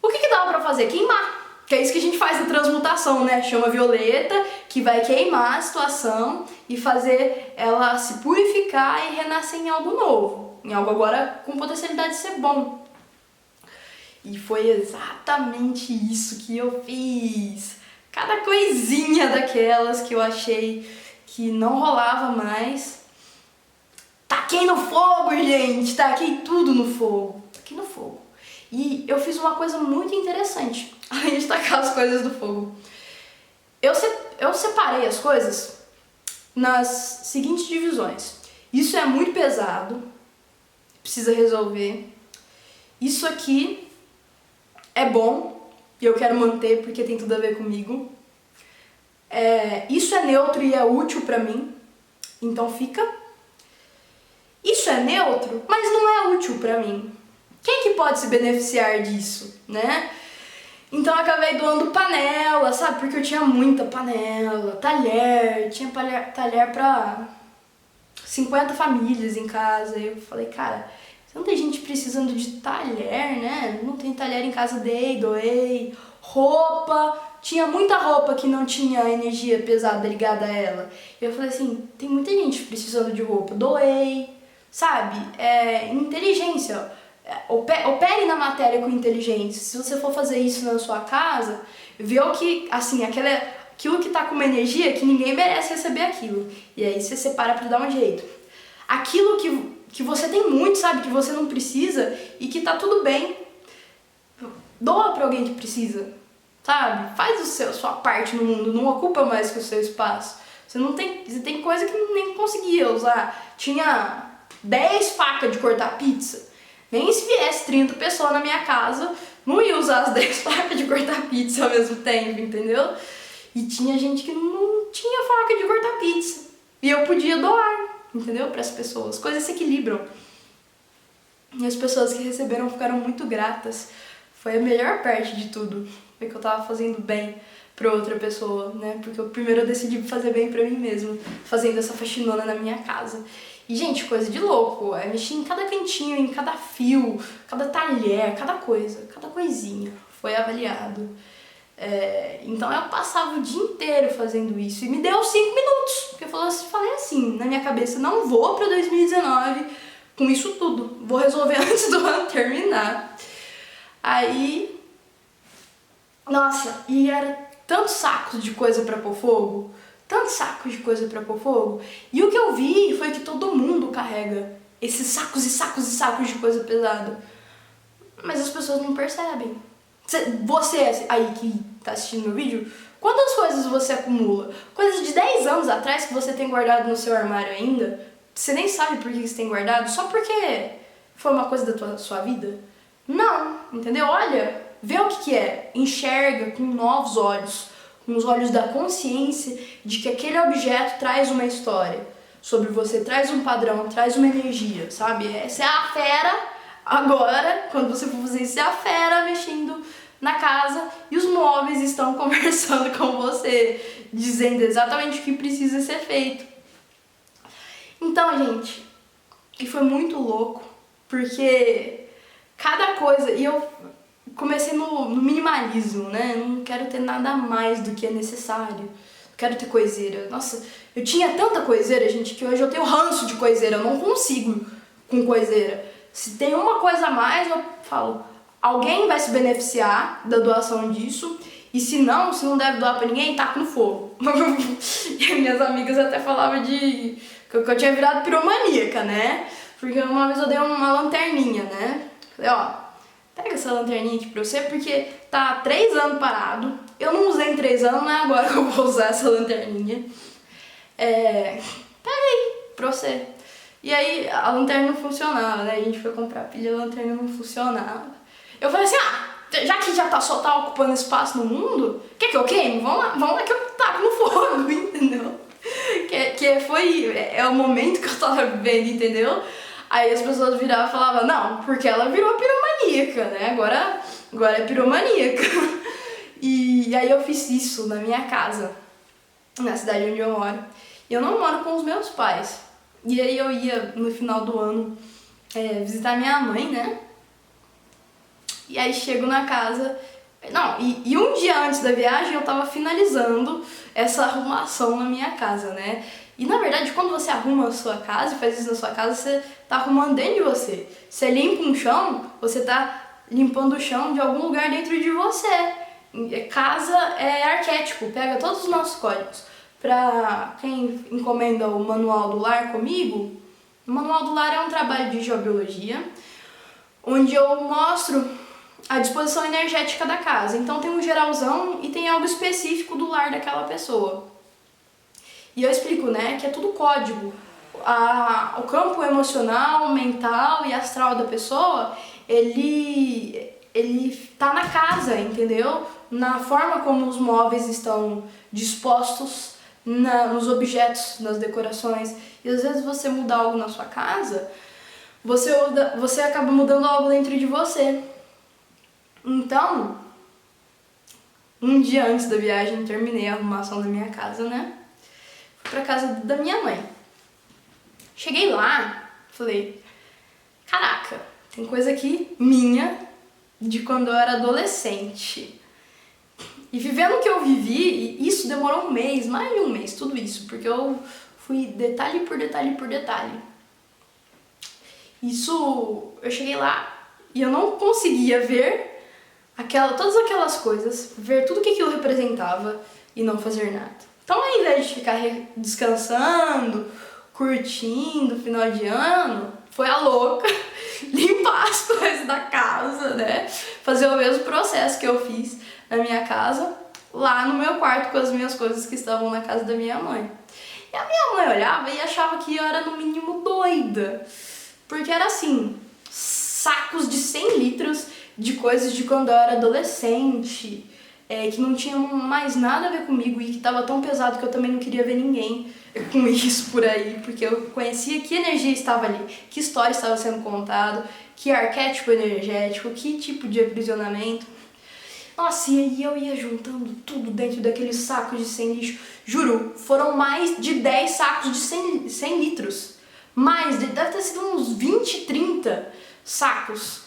O que dava pra fazer? Queimar. Que é isso que a gente faz na transmutação, né? Chama violeta, que vai queimar a situação e fazer ela se purificar e renascer em algo novo. em algo agora com potencialidade de ser bom. E foi exatamente isso que eu fiz. Cada coisinha daquelas que eu achei que não rolava mais. Taquei no fogo, gente! Taquei tudo no fogo. Taquei no fogo. E eu fiz uma coisa muito interessante, além de tacar as coisas do fogo. Eu separei as coisas nas seguintes divisões. Isso é muito pesado, precisa resolver. Isso aqui é bom e eu quero manter porque tem tudo a ver comigo. Isso é neutro e é útil pra mim, então fica. Isso é neutro, mas não é útil pra mim. Quem que pode se beneficiar disso, né? Então eu acabei doando panela, sabe? Porque eu tinha muita panela, talher, tinha talher pra 50 famílias em casa. E eu falei, cara, se não tem gente precisando de talher, né? Não tem talher em casa, doei. Roupa, tinha muita roupa que não tinha energia pesada ligada a ela. E eu falei assim, tem muita gente precisando de roupa, doei, sabe? Inteligência. Opere na matéria com inteligência. Se você for fazer isso na sua casa, vê o que, assim, aquilo que tá com uma energia que ninguém merece receber aquilo. E aí você separa pra dar um jeito. Aquilo que você tem muito, sabe, que você não precisa e que tá tudo bem, doa pra alguém que precisa, sabe? Faz sua parte no mundo, não ocupa mais que o seu espaço. Você tem coisa que nem conseguia usar. Tinha 10 facas de cortar pizza. Nem se viesse 30 pessoas na minha casa, não ia usar as 10 facas de cortar pizza ao mesmo tempo, entendeu? E tinha gente que não tinha faca de cortar pizza. E eu podia doar, entendeu? Para as pessoas. Coisas se equilibram. E as pessoas que receberam ficaram muito gratas. Foi a melhor parte de tudo. Foi que eu tava fazendo bem pra outra pessoa, né? Porque primeiro eu decidi fazer bem pra mim mesmo, fazendo essa faxinona na minha casa. E, gente, coisa de louco, mexi em cada cantinho, em cada fio, cada talher, cada coisa, cada coisinha foi avaliado. Então eu passava o dia inteiro fazendo isso e me deu 5 minutos, porque eu falei assim, na minha cabeça, não vou pra 2019 com isso tudo, vou resolver antes do ano terminar. Aí, nossa, e era tantos sacos de coisa pra pôr fogo, tantos sacos de coisa pra pôr fogo. E o que eu vi foi que todo mundo carrega esses sacos e sacos e sacos de coisa pesada. Mas as pessoas não percebem. Você aí que tá assistindo meu vídeo, quantas coisas você acumula? Coisas de 10 anos atrás que você tem guardado no seu armário ainda, você nem sabe por que você tem guardado, só porque foi uma coisa da sua vida? Não, entendeu? Olha, vê o que é, enxerga com novos olhos, com os olhos da consciência de que aquele objeto traz uma história sobre você, traz um padrão, traz uma energia, sabe? Você é a fera agora, quando você for fazer isso, você é a fera mexendo na casa e os móveis estão conversando com você, dizendo exatamente o que precisa ser feito. Então, gente, e foi muito louco, porque cada coisa, e eu comecei no minimalismo, né? Não quero ter nada mais do que é necessário. Não quero ter coiseira. Nossa, eu tinha tanta coiseira, gente, que hoje eu tenho ranço de coiseira. Eu não consigo com coiseira. Se tem uma coisa a mais, eu falo, alguém vai se beneficiar da doação disso. E se não deve doar pra ninguém, taca no fogo. E minhas amigas até falavam que eu tinha virado piromaníaca, né? Porque uma vez eu dei uma lanterninha, né? Falei, ó, pega essa lanterninha aqui pra você, porque tá há 3 anos parado. Eu não usei em 3 anos, não é agora que eu vou usar essa lanterninha. Pega aí, pra você. E aí a lanterna não funcionava, né? A gente foi comprar pilha, a lanterna não funcionava. Eu falei assim, já que só tá ocupando espaço no mundo, quer que eu queime? Vamos lá que eu taco no fogo, entendeu? É o momento que eu tava vivendo, entendeu? Aí as pessoas viravam e falavam, não, porque ela virou piromaníaca, né? Agora é piromaníaca. E aí eu fiz isso na minha casa, na cidade onde eu moro. E eu não moro com os meus pais. E aí eu ia, no final do ano, visitar minha mãe, né? E aí chego na casa... Não, e um dia antes da viagem eu tava finalizando essa arrumação na minha casa, né? E na verdade, quando você arruma a sua casa e faz isso na sua casa, você tá arrumando dentro de você. Você limpa um chão, você tá limpando o chão de algum lugar dentro de você. Casa é arquétipo, pega todos os nossos códigos. Pra quem encomenda o Manual do Lar comigo, o Manual do Lar é um trabalho de geobiologia, onde eu mostro a disposição energética da casa. Então tem um geralzão e tem algo específico do lar daquela pessoa. E eu explico, né, que é tudo código. O campo emocional, mental e astral da pessoa, ele tá na casa, entendeu? Na forma como os móveis estão dispostos, nos objetos, nas decorações. E às vezes você muda algo na sua casa, você acaba mudando algo dentro de você. Então, um dia antes da viagem, terminei a arrumação da minha casa, né? Fui pra casa da minha mãe. Cheguei lá, falei, caraca, tem coisa aqui minha de quando eu era adolescente. E vivendo o que eu vivi, e isso demorou um mês, mais de um mês, tudo isso, porque eu fui detalhe por detalhe por detalhe. Isso, eu cheguei lá e eu não conseguia ver todas aquelas coisas, ver tudo que aquilo representava e não fazer nada. Então, ao invés de ficar descansando, curtindo o final de ano, foi a louca limpar as coisas da casa, né? Fazer o mesmo processo que eu fiz na minha casa, lá no meu quarto com as minhas coisas que estavam na casa da minha mãe. E a minha mãe olhava e achava que eu era no mínimo doida, porque era assim, sacos de 100 litros de coisas de quando eu era adolescente, que não tinham mais nada a ver comigo e que tava tão pesado que eu também não queria ver ninguém com isso por aí, porque eu conhecia que energia estava ali, que história estava sendo contada, que arquétipo energético, que tipo de aprisionamento. Nossa, e aí eu ia juntando tudo dentro daquele saco de 100 lixo. Juro, foram mais de 10 sacos de 100 litros. Deve ter sido uns 20, 30 sacos.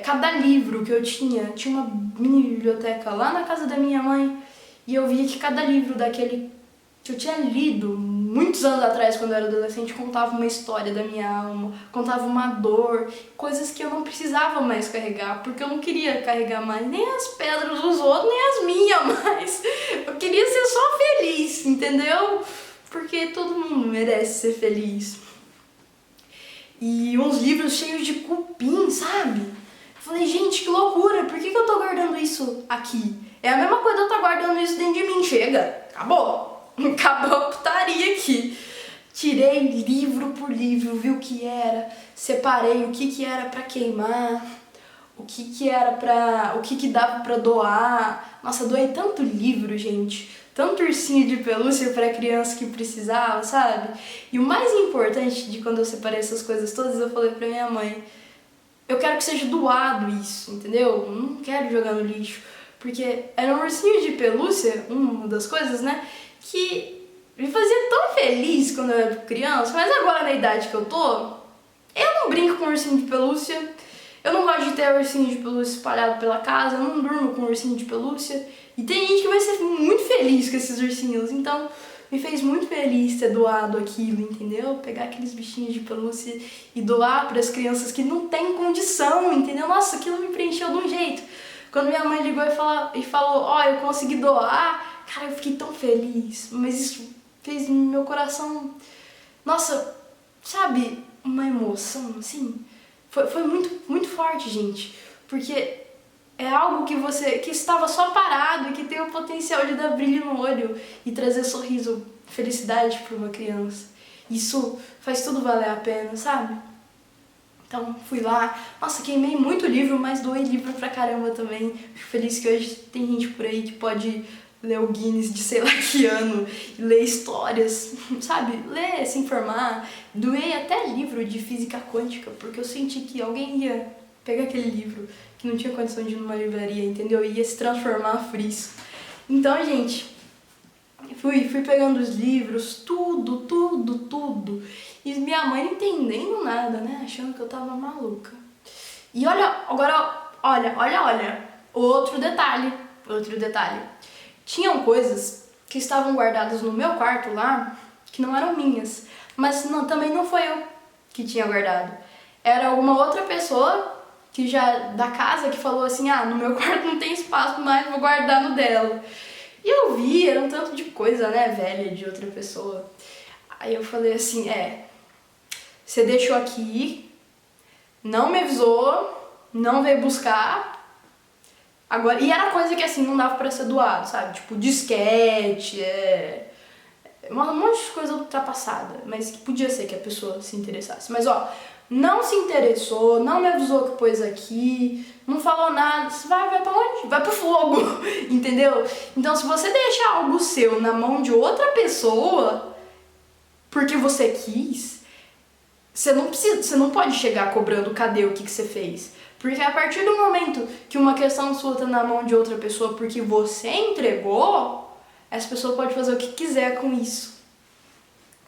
Cada livro que eu tinha uma mini biblioteca lá na casa da minha mãe, e eu via que cada livro daquele que eu tinha lido muitos anos atrás, quando eu era adolescente, contava uma história da minha alma, contava uma dor, coisas que eu não precisava mais carregar, porque eu não queria carregar mais nem as pedras dos outros, nem as minhas mais. Eu queria ser só feliz, entendeu? Porque todo mundo merece ser feliz. E uns livros cheios de cupim, sabe? Falei, gente, que loucura, por que eu tô guardando isso aqui? É a mesma coisa eu tô guardando isso dentro de mim, chega, acabou a putaria aqui. Tirei livro por livro, vi o que era, separei o que era pra queimar, o que dava pra doar. Nossa, doei tanto livro, gente, tanto ursinho de pelúcia pra criança que precisava, sabe? E o mais importante de quando eu separei essas coisas todas, eu falei pra minha mãe, eu quero que seja doado isso, entendeu? Eu não quero jogar no lixo, porque era um ursinho de pelúcia, uma das coisas, né, que me fazia tão feliz quando eu era criança, mas agora na idade que eu tô, eu não brinco com ursinho de pelúcia, eu não gosto de ter ursinho de pelúcia espalhado pela casa, eu não durmo com ursinho de pelúcia, e tem gente que vai ser muito feliz com esses ursinhos, então me fez muito feliz ter doado aquilo, entendeu? Pegar aqueles bichinhos de pelúcia e doar para as crianças que não têm condição, entendeu? Nossa, aquilo me preencheu de um jeito. Quando minha mãe ligou e falou, ó, eu consegui doar, cara, eu fiquei tão feliz, mas isso fez no meu coração, nossa, sabe, uma emoção, assim, foi muito, muito forte, gente, porque é algo que estava só parado e que tem o potencial de dar brilho no olho e trazer sorriso, felicidade para uma criança. Isso faz tudo valer a pena, sabe? Então fui lá, nossa, queimei muito livro, mas doei livro pra caramba também. Fico feliz que hoje tem gente por aí que pode ler o Guinness de sei lá que ano, e ler histórias, sabe? Ler, se informar. Doei até livro de física quântica, porque eu senti que alguém ia pegar aquele livro que não tinha condição de ir numa livraria, entendeu? E ia se transformar friso. Então, gente, fui pegando os livros, tudo. E minha mãe não entendendo nada, né? Achando que eu tava maluca. E olha, outro detalhe. Tinham coisas que estavam guardadas no meu quarto lá, que não eram minhas. Mas não, também não foi eu que tinha guardado. Era uma outra pessoa que já da casa que falou assim, no meu quarto não tem espaço mais, vou guardar no dela. E eu vi, era um tanto de coisa, né, velha de outra pessoa. Aí eu falei assim, você deixou aqui, não me avisou, não veio buscar. Agora, e era coisa que assim, não dava pra ser doado, sabe? Tipo, disquete, um monte de coisa ultrapassada, mas que podia ser que a pessoa se interessasse. Mas não se interessou, não me avisou que pôs aqui, não falou nada, você vai pra onde? Vai pro fogo, entendeu? Então se você deixar algo seu na mão de outra pessoa, porque você quis, você não pode chegar cobrando cadê o que você fez. Porque a partir do momento que uma questão sua tá na mão de outra pessoa porque você entregou, essa pessoa pode fazer o que quiser com isso.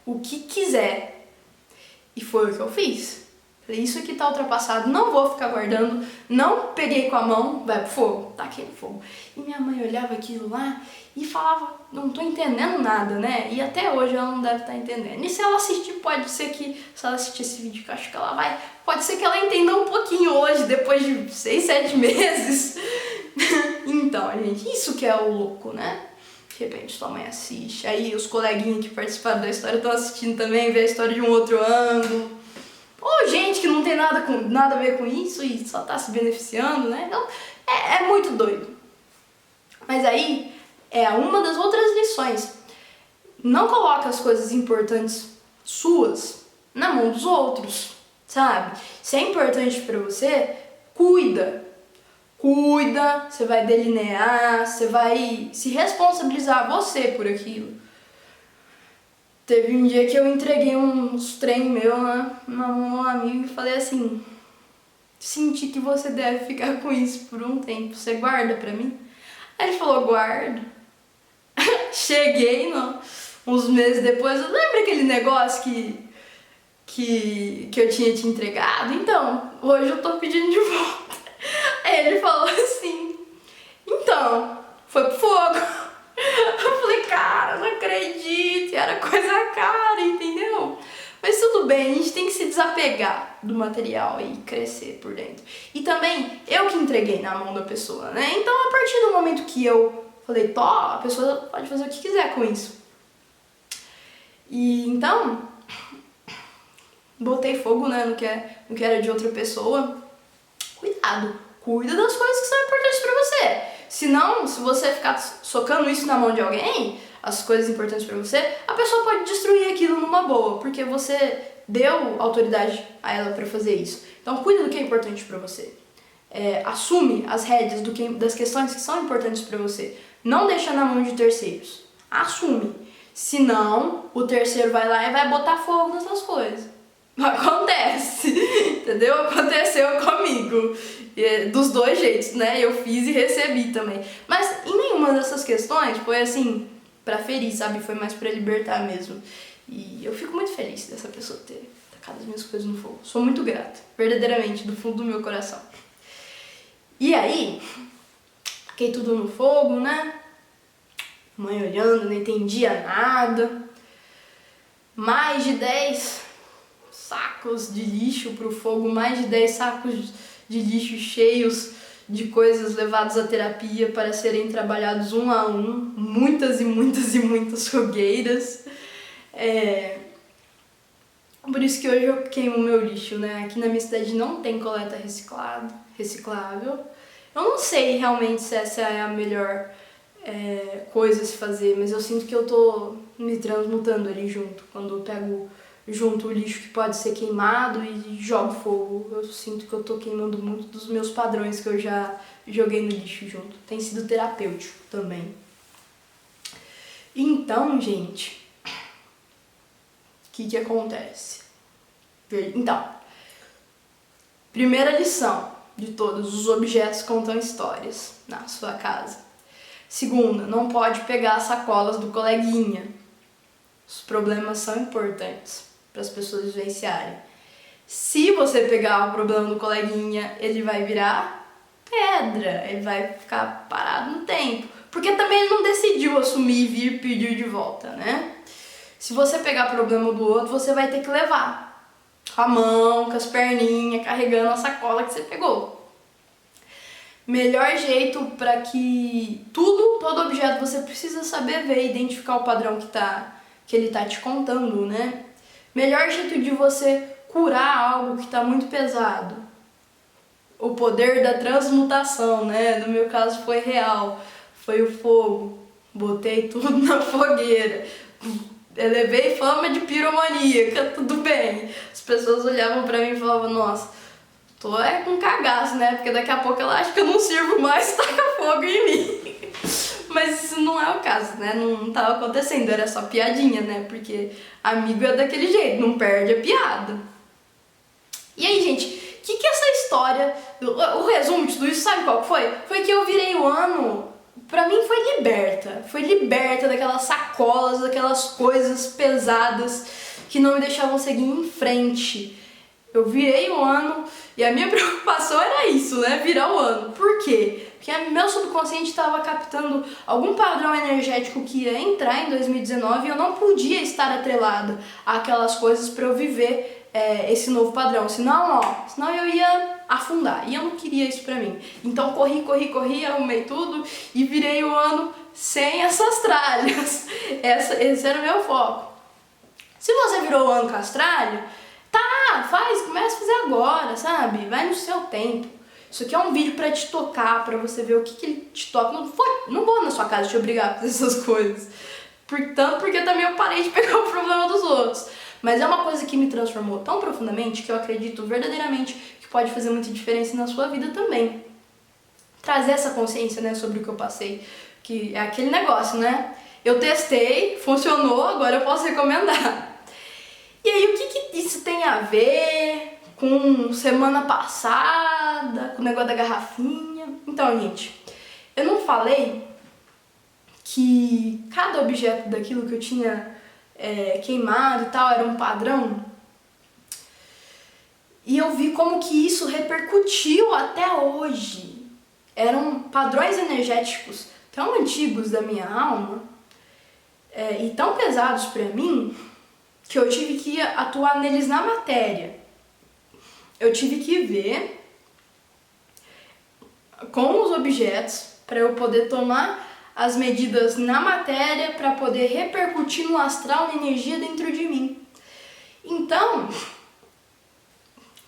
O que quiser. E foi o que eu fiz. Falei, isso aqui tá ultrapassado, não vou ficar guardando, não peguei com a mão, vai pro fogo, taquei no fogo. E minha mãe olhava aquilo lá e falava, não tô entendendo nada, né? E até hoje ela não deve estar entendendo. E se ela assistir, pode ser que, se ela assistir esse vídeo, que eu acho que ela vai, pode ser que ela entenda um pouquinho hoje, depois de 6, 7 meses. Então, gente, isso que é o louco, né? De repente sua mãe assiste, aí os coleguinhas que participaram da história estão assistindo também, vê a história de um outro ângulo. Ou gente que não tem nada a ver com isso e só tá se beneficiando, né? Então, é muito doido. Mas aí, uma das outras lições. Não coloca as coisas importantes suas na mão dos outros, sabe? Se é importante pra você, cuida, você vai delinear, você vai se responsabilizar você por aquilo. Teve um dia que eu entreguei uns trem meu na mão de um amigo e falei assim, senti que você deve ficar com isso por um tempo, você guarda pra mim? Aí ele falou, guardo. Cheguei uns meses depois, lembra aquele negócio que eu tinha te entregado? Então, hoje eu tô pedindo de volta. Aí ele falou assim, então, foi pro fogo. Eu falei, cara, não acredito, era coisa cara, entendeu? Mas tudo bem, a gente tem que se desapegar do material e crescer por dentro. E também, eu que entreguei na mão da pessoa, né? Então, a partir do momento que eu falei, a pessoa pode fazer o que quiser com isso. E então, botei fogo, né, no que era de outra pessoa. Cuidado, cuida das coisas que são importantes pra você. Senão, se você ficar socando isso na mão de alguém, as coisas importantes pra você, a pessoa pode destruir aquilo numa boa, porque você deu autoridade a ela pra fazer isso. Então, cuida do que é importante pra você. Assume as rédeas das questões que são importantes pra você. Não deixa na mão de terceiros. Assume. Senão, o terceiro vai lá e vai botar fogo nas suas coisas. Acontece, entendeu? Aconteceu comigo. Dos dois jeitos, né? Eu fiz e recebi também. Mas em nenhuma dessas questões foi assim, pra ferir, sabe? Foi mais pra libertar mesmo. E eu fico muito feliz dessa pessoa ter tacado as minhas coisas no fogo. Sou muito grata, verdadeiramente, do fundo do meu coração. E aí, taquei tudo no fogo, né? Mãe olhando, não entendia nada. Mais de 10 sacos de lixo pro fogo, mais de 10 sacos de lixo cheios de coisas levadas à terapia para serem trabalhados um a um, muitas e muitas e muitas fogueiras. Por isso que hoje eu queimo o meu lixo, né? Aqui na minha cidade não tem coleta reciclável. Eu não sei realmente se essa é a melhor coisa a se fazer, mas eu sinto que eu tô me transmutando ali junto, quando eu pego junto o lixo que pode ser queimado e jogo fogo. Eu sinto que eu tô queimando muito dos meus padrões que eu já joguei no lixo junto. Tem sido terapêutico também. Então, gente, o que acontece? Então, primeira lição de todos, os objetos contam histórias na sua casa. Segunda, não pode pegar as sacolas do coleguinha. Os problemas são importantes para as pessoas vivenciarem. Se você pegar o problema do coleguinha, ele vai virar pedra, ele vai ficar parado no tempo. Porque também ele não decidiu assumir e vir pedir de volta, né? Se você pegar problema do outro, você vai ter que levar. Com a mão, com as perninhas, carregando a sacola que você pegou. Melhor jeito para que todo objeto você precisa saber ver, identificar o padrão que ele tá te contando, né? Melhor jeito de você curar algo que tá muito pesado. O poder da transmutação, né? No meu caso foi real, foi o fogo. Botei tudo na fogueira. Elevei fama de piromaníaca, tudo bem. As pessoas olhavam pra mim e falavam, nossa, tô com cagaço, né? Porque daqui a pouco ela acha que eu não sirvo mais, taca fogo em mim. Mas isso não é o caso, né? Não tava acontecendo, era só piadinha, né? Porque amigo é daquele jeito, não perde a piada. E aí, gente, o que essa história, o resumo de tudo isso, sabe qual foi? Foi que eu virei o ano, pra mim foi liberta daquelas sacolas, daquelas coisas pesadas que não me deixavam seguir em frente. Eu virei o ano e a minha preocupação era isso, né? Virar o ano. Por quê? Porque meu subconsciente estava captando algum padrão energético que ia entrar em 2019 e eu não podia estar atrelada àquelas coisas para eu viver esse novo padrão. Senão eu ia afundar. E eu não queria isso pra mim. Então corri, arrumei tudo e virei o ano sem essas tralhas. Esse era o meu foco. Se você virou o ano com as tralhas, começa a fazer agora, sabe? Vai no seu tempo. Isso aqui é um vídeo pra te tocar, pra você ver o que ele te toca. Não vou na sua casa te obrigar a fazer essas coisas. Portanto, porque também eu parei de pegar o problema dos outros. Mas é uma coisa que me transformou tão profundamente que eu acredito verdadeiramente que pode fazer muita diferença na sua vida também. Trazer essa consciência, né, sobre o que eu passei. Que é aquele negócio, né? Eu testei, funcionou, agora eu posso recomendar. E aí, o que isso tem a ver com semana passada, com o negócio da garrafinha? Então, gente, eu não falei que cada objeto daquilo que eu tinha queimado e tal era um padrão? E eu vi como que isso repercutiu até hoje. Eram padrões energéticos tão antigos da minha alma e tão pesados pra mim que eu tive que atuar neles na matéria. Eu tive que ver com os objetos para eu poder tomar as medidas na matéria para poder repercutir no astral, na energia dentro de mim. Então, o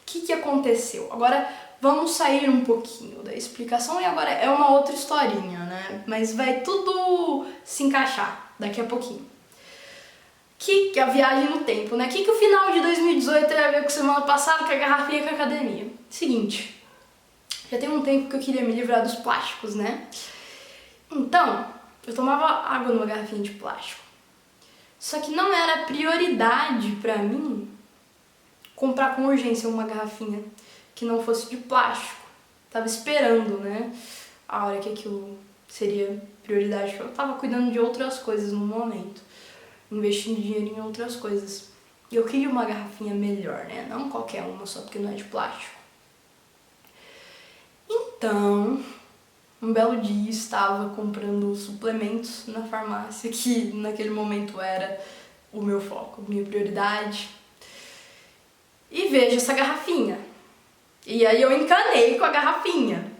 que aconteceu? Agora vamos sair um pouquinho da explicação e agora é uma outra historinha, né? Mas vai tudo se encaixar daqui a pouquinho. Que a viagem no tempo, né? Que o final de 2018 tem a ver com semana passada, com a garrafinha, com a academia? Seguinte, já tem um tempo que eu queria me livrar dos plásticos, né? Então, eu tomava água numa garrafinha de plástico. Só que não era prioridade pra mim comprar com urgência uma garrafinha que não fosse de plástico. Tava esperando, né? A hora que aquilo seria prioridade. Eu tava cuidando de outras coisas no momento. Investindo dinheiro em outras coisas. E eu queria uma garrafinha melhor, né? Não qualquer uma, só porque não é de plástico. Então, um belo dia estava comprando suplementos na farmácia, que naquele momento era o meu foco, minha prioridade. E vejo essa garrafinha. E aí eu encanei com a garrafinha.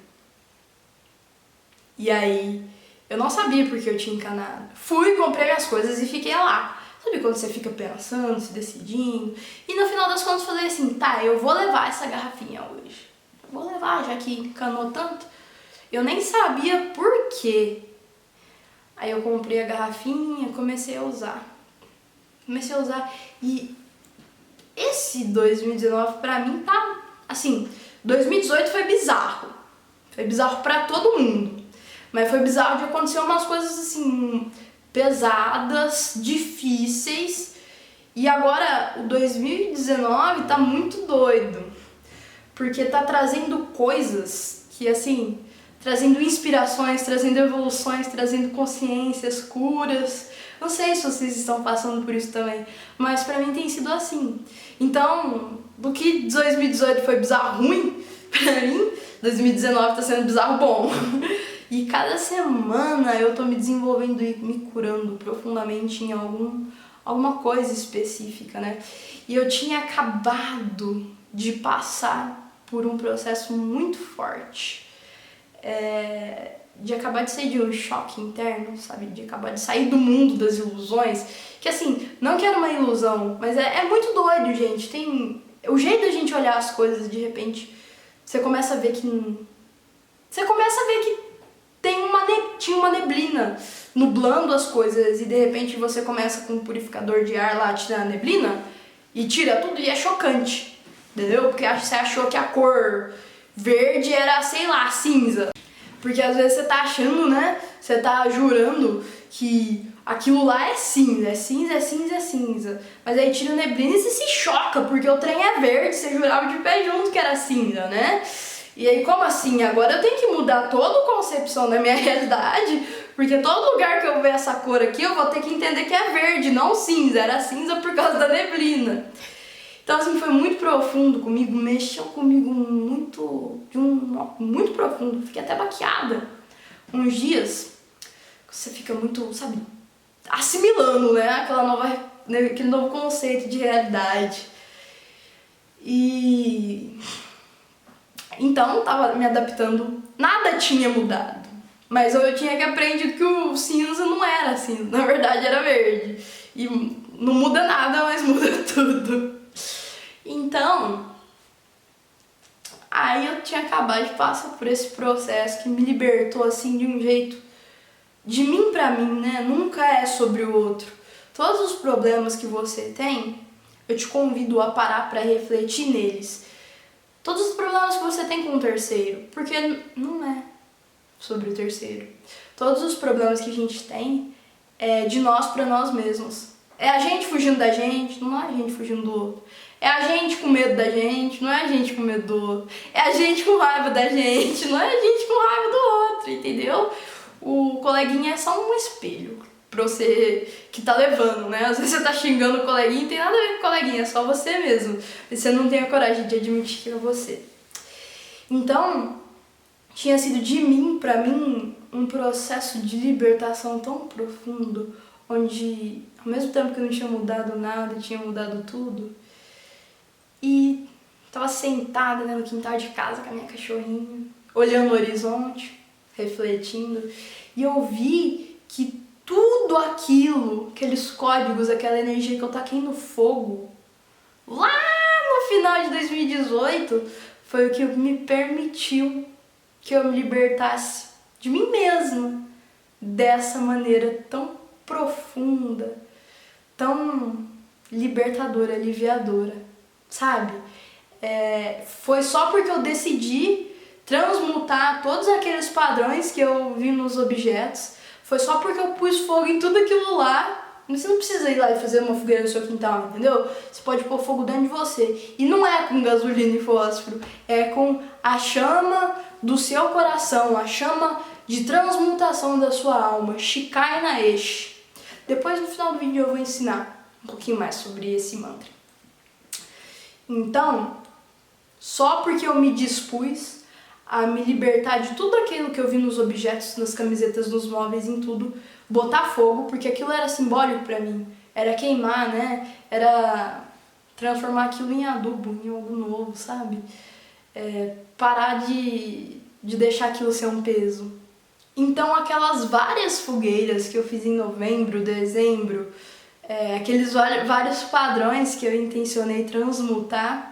E aí eu não sabia porque eu tinha encanado. Fui, comprei minhas coisas e fiquei lá. Sabe quando você fica pensando, se decidindo? E no final das contas falei assim, eu vou levar essa garrafinha hoje. Vou levar, já que encanou tanto. Eu nem sabia por quê. Aí eu comprei a garrafinha, comecei a usar. E esse 2019 pra mim tá, assim, 2018 foi bizarro. Foi bizarro pra todo mundo. Mas foi bizarro de acontecer umas coisas assim, pesadas, difíceis. E agora o 2019 tá muito doido. Porque tá trazendo coisas que, assim, trazendo inspirações, trazendo evoluções, trazendo consciências, curas. Não sei se vocês estão passando por isso também, mas pra mim tem sido assim. Então, do que 2018 foi bizarro ruim, pra mim, 2019 tá sendo bizarro bom. E cada semana eu tô me desenvolvendo e me curando profundamente em alguma coisa específica, né? E eu tinha acabado de passar por um processo muito forte, de acabar de sair de um choque interno, sabe? De acabar de sair do mundo das ilusões, que assim, não que era uma ilusão, mas é muito doido, gente. Tem o jeito da gente olhar as coisas, de repente, você começa a ver que tinha uma neblina nublando as coisas e de repente você começa com um purificador de ar lá tirando a neblina e tira tudo e é chocante, entendeu? Porque você achou que a cor verde era, sei lá, cinza. Porque às vezes você tá achando, né? Você tá jurando que aquilo lá é cinza, é cinza, é cinza, é cinza. Mas aí tira a neblina e você se choca, porque o trem é verde, você jurava de pé junto que era cinza, né? E aí, como assim? Agora eu tenho que mudar toda a concepção da minha realidade, porque todo lugar que eu ver essa cor aqui, eu vou ter que entender que é verde, não cinza. Era cinza por causa da neblina. Então, assim, foi muito profundo comigo, mexeu comigo muito profundo. Fiquei até baqueada. Uns dias, você fica muito, sabe, assimilando, né, aquele novo conceito de realidade. E então, tava me adaptando, nada tinha mudado, mas eu tinha que aprender que o cinza não era cinza, na verdade era verde. E não muda nada, mas muda tudo. Então, aí eu tinha acabado de passar por esse processo que me libertou assim de um jeito, de mim pra mim, né? Nunca é sobre o outro. Todos os problemas que você tem, eu te convido a parar pra refletir neles. Todos os problemas que você tem com o terceiro, porque não é sobre o terceiro. Todos os problemas que a gente tem é de nós pra nós mesmos. É a gente fugindo da gente, não é a gente fugindo do outro. É a gente com medo da gente, não é a gente com medo do outro. É a gente com raiva da gente, não é a gente com raiva do outro, entendeu? O coleguinha é só um espelho pra você que tá levando, né? Às vezes você tá xingando o coleguinha, não tem nada a ver com o coleguinha, é só você mesmo. E você não tem a coragem de admitir que é você. Então, tinha sido de mim, pra mim, um processo de libertação tão profundo, onde, ao mesmo tempo que eu não tinha mudado nada, tinha mudado tudo. E tava sentada, né, no quintal de casa com a minha cachorrinha, olhando o horizonte, refletindo, e eu vi que tudo aquilo, aqueles códigos, aquela energia que eu taquei no fogo, lá no final de 2018, foi o que me permitiu que eu me libertasse de mim mesma, dessa maneira tão profunda, tão libertadora, aliviadora, sabe? Foi só porque eu decidi transmutar todos aqueles padrões que eu vi nos objetos, foi só porque eu pus fogo em tudo aquilo lá. Você não precisa ir lá e fazer uma fogueira no seu quintal, entendeu? Você pode pôr fogo dentro de você. E não é com gasolina e fósforo, é com a chama do seu coração, a chama de transmutação da sua alma, Shikai Naeshi. Depois no final do vídeo eu vou ensinar um pouquinho mais sobre esse mantra. Então, só porque eu me dispus a me libertar de tudo aquilo que eu vi nos objetos, nas camisetas, nos móveis, em tudo, botar fogo, porque aquilo era simbólico pra mim, era queimar, né, era transformar aquilo em adubo, em algo novo, sabe, parar de deixar aquilo ser um peso. Então aquelas várias fogueiras que eu fiz em novembro, dezembro, aqueles vários padrões que eu intencionei transmutar,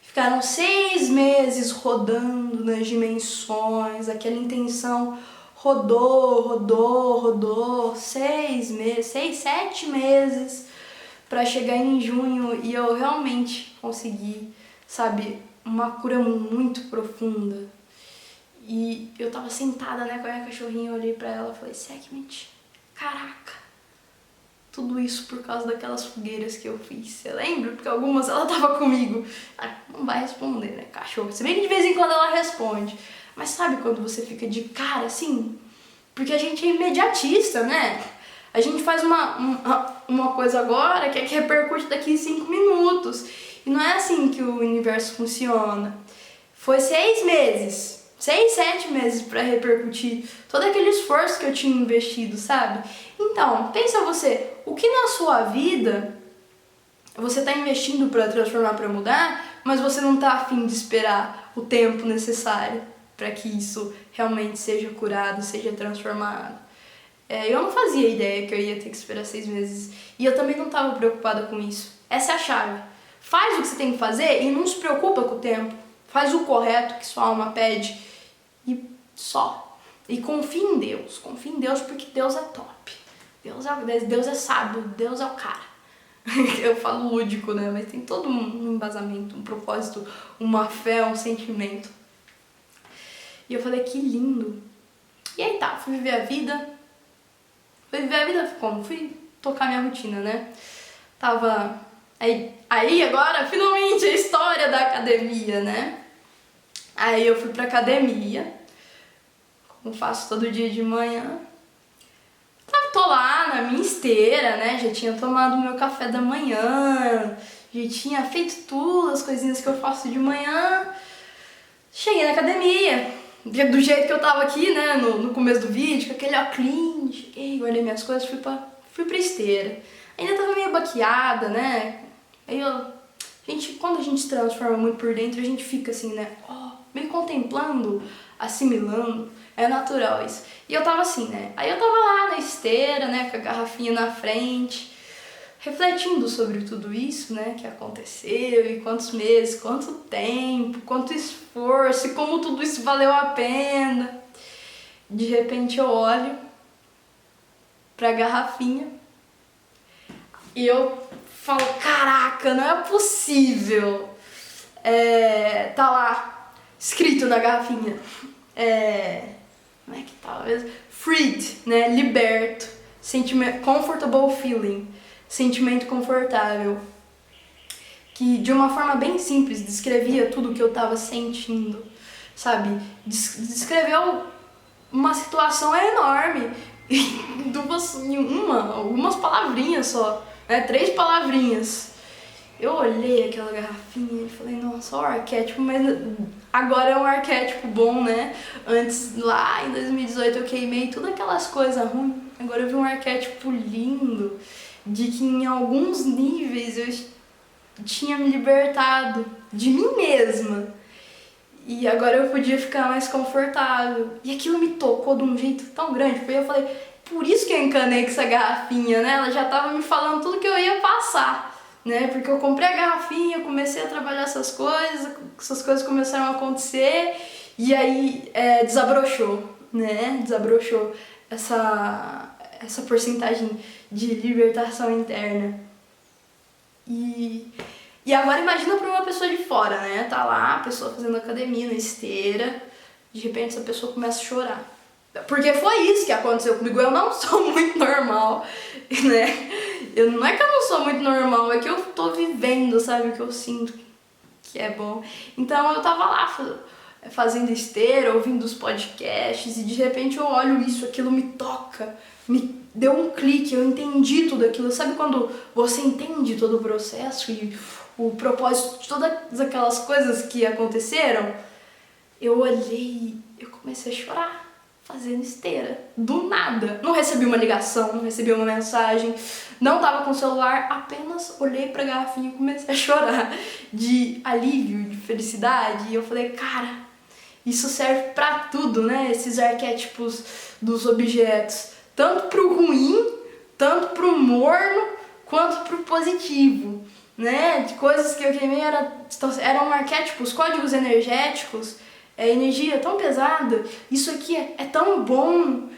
ficaram 6 meses rodando nas dimensões, aquela intenção rodou, 6 meses, 6, 7 meses para chegar em junho e eu realmente consegui, sabe, uma cura muito profunda. E eu tava sentada, né, com a minha cachorrinha, eu olhei pra ela e falei, Sekhmet, caraca, tudo isso por causa daquelas fogueiras que eu fiz. Você lembra? Porque algumas ela tava comigo. Não vai responder, né, cachorro? Se bem que de vez em quando ela responde. Mas sabe quando você fica de cara assim? Porque a gente é imediatista, né? A gente faz uma coisa agora que repercute daqui em 5 minutos. E não é assim que o universo funciona. Foi 6 meses 6, 7 meses pra repercutir todo aquele esforço que eu tinha investido, sabe? Então, pensa você, o que na sua vida você tá investindo pra transformar, pra mudar, mas você não tá afim de esperar o tempo necessário pra que isso realmente seja curado, seja transformado. Eu não fazia ideia que eu ia ter que esperar 6 meses. E eu também não estava preocupada com isso. Essa é a chave. Faz o que você tem que fazer e não se preocupa com o tempo. Faz o correto que sua alma pede e só. E confia em Deus. Confia em Deus porque Deus é top. Deus é sábio. Deus é o cara. Eu falo lúdico, né? Mas tem todo um embasamento, um propósito, uma fé, um sentimento. E eu falei, que lindo. E aí tá, fui viver a vida. Fui viver a vida como? Fui tocar minha rotina, né? Tava... Aí agora, finalmente, a história da academia, né? Aí eu fui pra academia, como faço todo dia de manhã. Tô lá na minha esteira, né? Já tinha tomado o meu café da manhã, já tinha feito tudo, as coisinhas que eu faço de manhã. Cheguei na academia, do jeito que eu tava aqui, né, no começo do vídeo, com aquele óculos, cheguei, guardei minhas coisas, fui pra esteira. Ainda tava meio baqueada, né? Aí quando a gente se transforma muito por dentro, a gente fica assim, né, meio contemplando, assimilando, é natural isso. E eu tava assim, né, aí eu tava lá na esteira, né, com a garrafinha na frente, refletindo sobre tudo isso, né, que aconteceu, e quantos meses, quanto tempo, quanto esforço, e como tudo isso valeu a pena. De repente eu olho pra garrafinha e eu falo, caraca, não é possível. Tá lá, escrito na garrafinha, como é que tá mesmo? Freed, né, liberto, sentimento, comfortable feeling, sentimento confortável, que de uma forma bem simples descrevia tudo o que eu tava sentindo, sabe? Descreveu uma situação enorme, algumas palavrinhas só, né? 3 palavrinhas. Eu olhei aquela garrafinha e falei, nossa, o arquétipo, mas agora é um arquétipo bom, né? Antes, lá em 2018, eu queimei todas aquelas coisas ruins. Agora eu vi um arquétipo lindo, de que em alguns níveis eu tinha me libertado de mim mesma. E agora eu podia ficar mais confortável. E aquilo me tocou de um jeito tão grande, porque eu falei, por isso que eu encanei com essa garrafinha, né? Ela já tava me falando tudo que eu ia passar, né? Porque eu comprei a garrafinha, comecei a trabalhar essas coisas começaram a acontecer, e aí desabrochou, né? Desabrochou essa porcentagem de libertação interna. E agora imagina pra uma pessoa de fora, né? Tá lá, a pessoa fazendo academia na esteira, de repente essa pessoa começa a chorar. Porque foi isso que aconteceu comigo, eu não sou muito normal, né? Não é que eu não sou muito normal, é que eu tô vivendo, sabe? O que eu sinto que é bom. Então eu tava lá fazendo esteira, ouvindo os podcasts, e de repente eu olho isso, aquilo me toca, me deu um clique, eu entendi tudo aquilo. Sabe quando você entende todo o processo e o propósito de todas aquelas coisas que aconteceram? Eu olhei, eu comecei a chorar, fazendo esteira, do nada. Não recebi uma ligação, não recebi uma mensagem, não tava com o celular, apenas olhei pra garrafinha e comecei a chorar de alívio, de felicidade. E eu falei, cara, isso serve pra tudo, né? Esses arquétipos dos objetos, tanto pro ruim, tanto pro morno, quanto pro positivo, né? De coisas que eu queimei eram arquétipos, códigos energéticos, energia tão pesada. Isso aqui é tão bom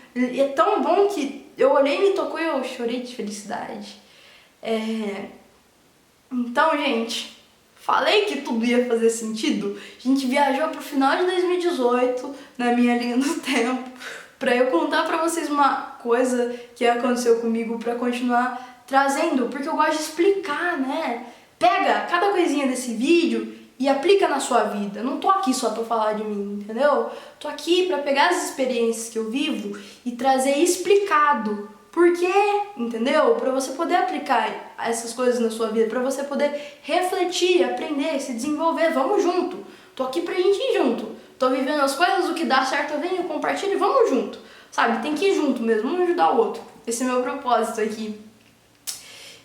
que eu olhei e me tocou e eu chorei de felicidade. Então, gente, falei que tudo ia fazer sentido. A gente viajou pro final de 2018, na minha linha do tempo, pra eu contar pra vocês uma coisa que aconteceu comigo, pra continuar trazendo, porque eu gosto de explicar, né? Pega cada coisinha desse vídeo e aplica na sua vida. Não tô aqui só pra falar de mim, entendeu? Tô aqui pra pegar as experiências que eu vivo e trazer explicado. Por quê? Entendeu? Pra você poder aplicar essas coisas na sua vida, pra você poder refletir, aprender, se desenvolver. Vamos junto. Tô aqui pra gente ir junto. tô vivendo as coisas, o que dá certo eu venho, compartilho e vamos junto, sabe? Tem que ir junto mesmo, um ajudar o outro. Esse é meu propósito aqui.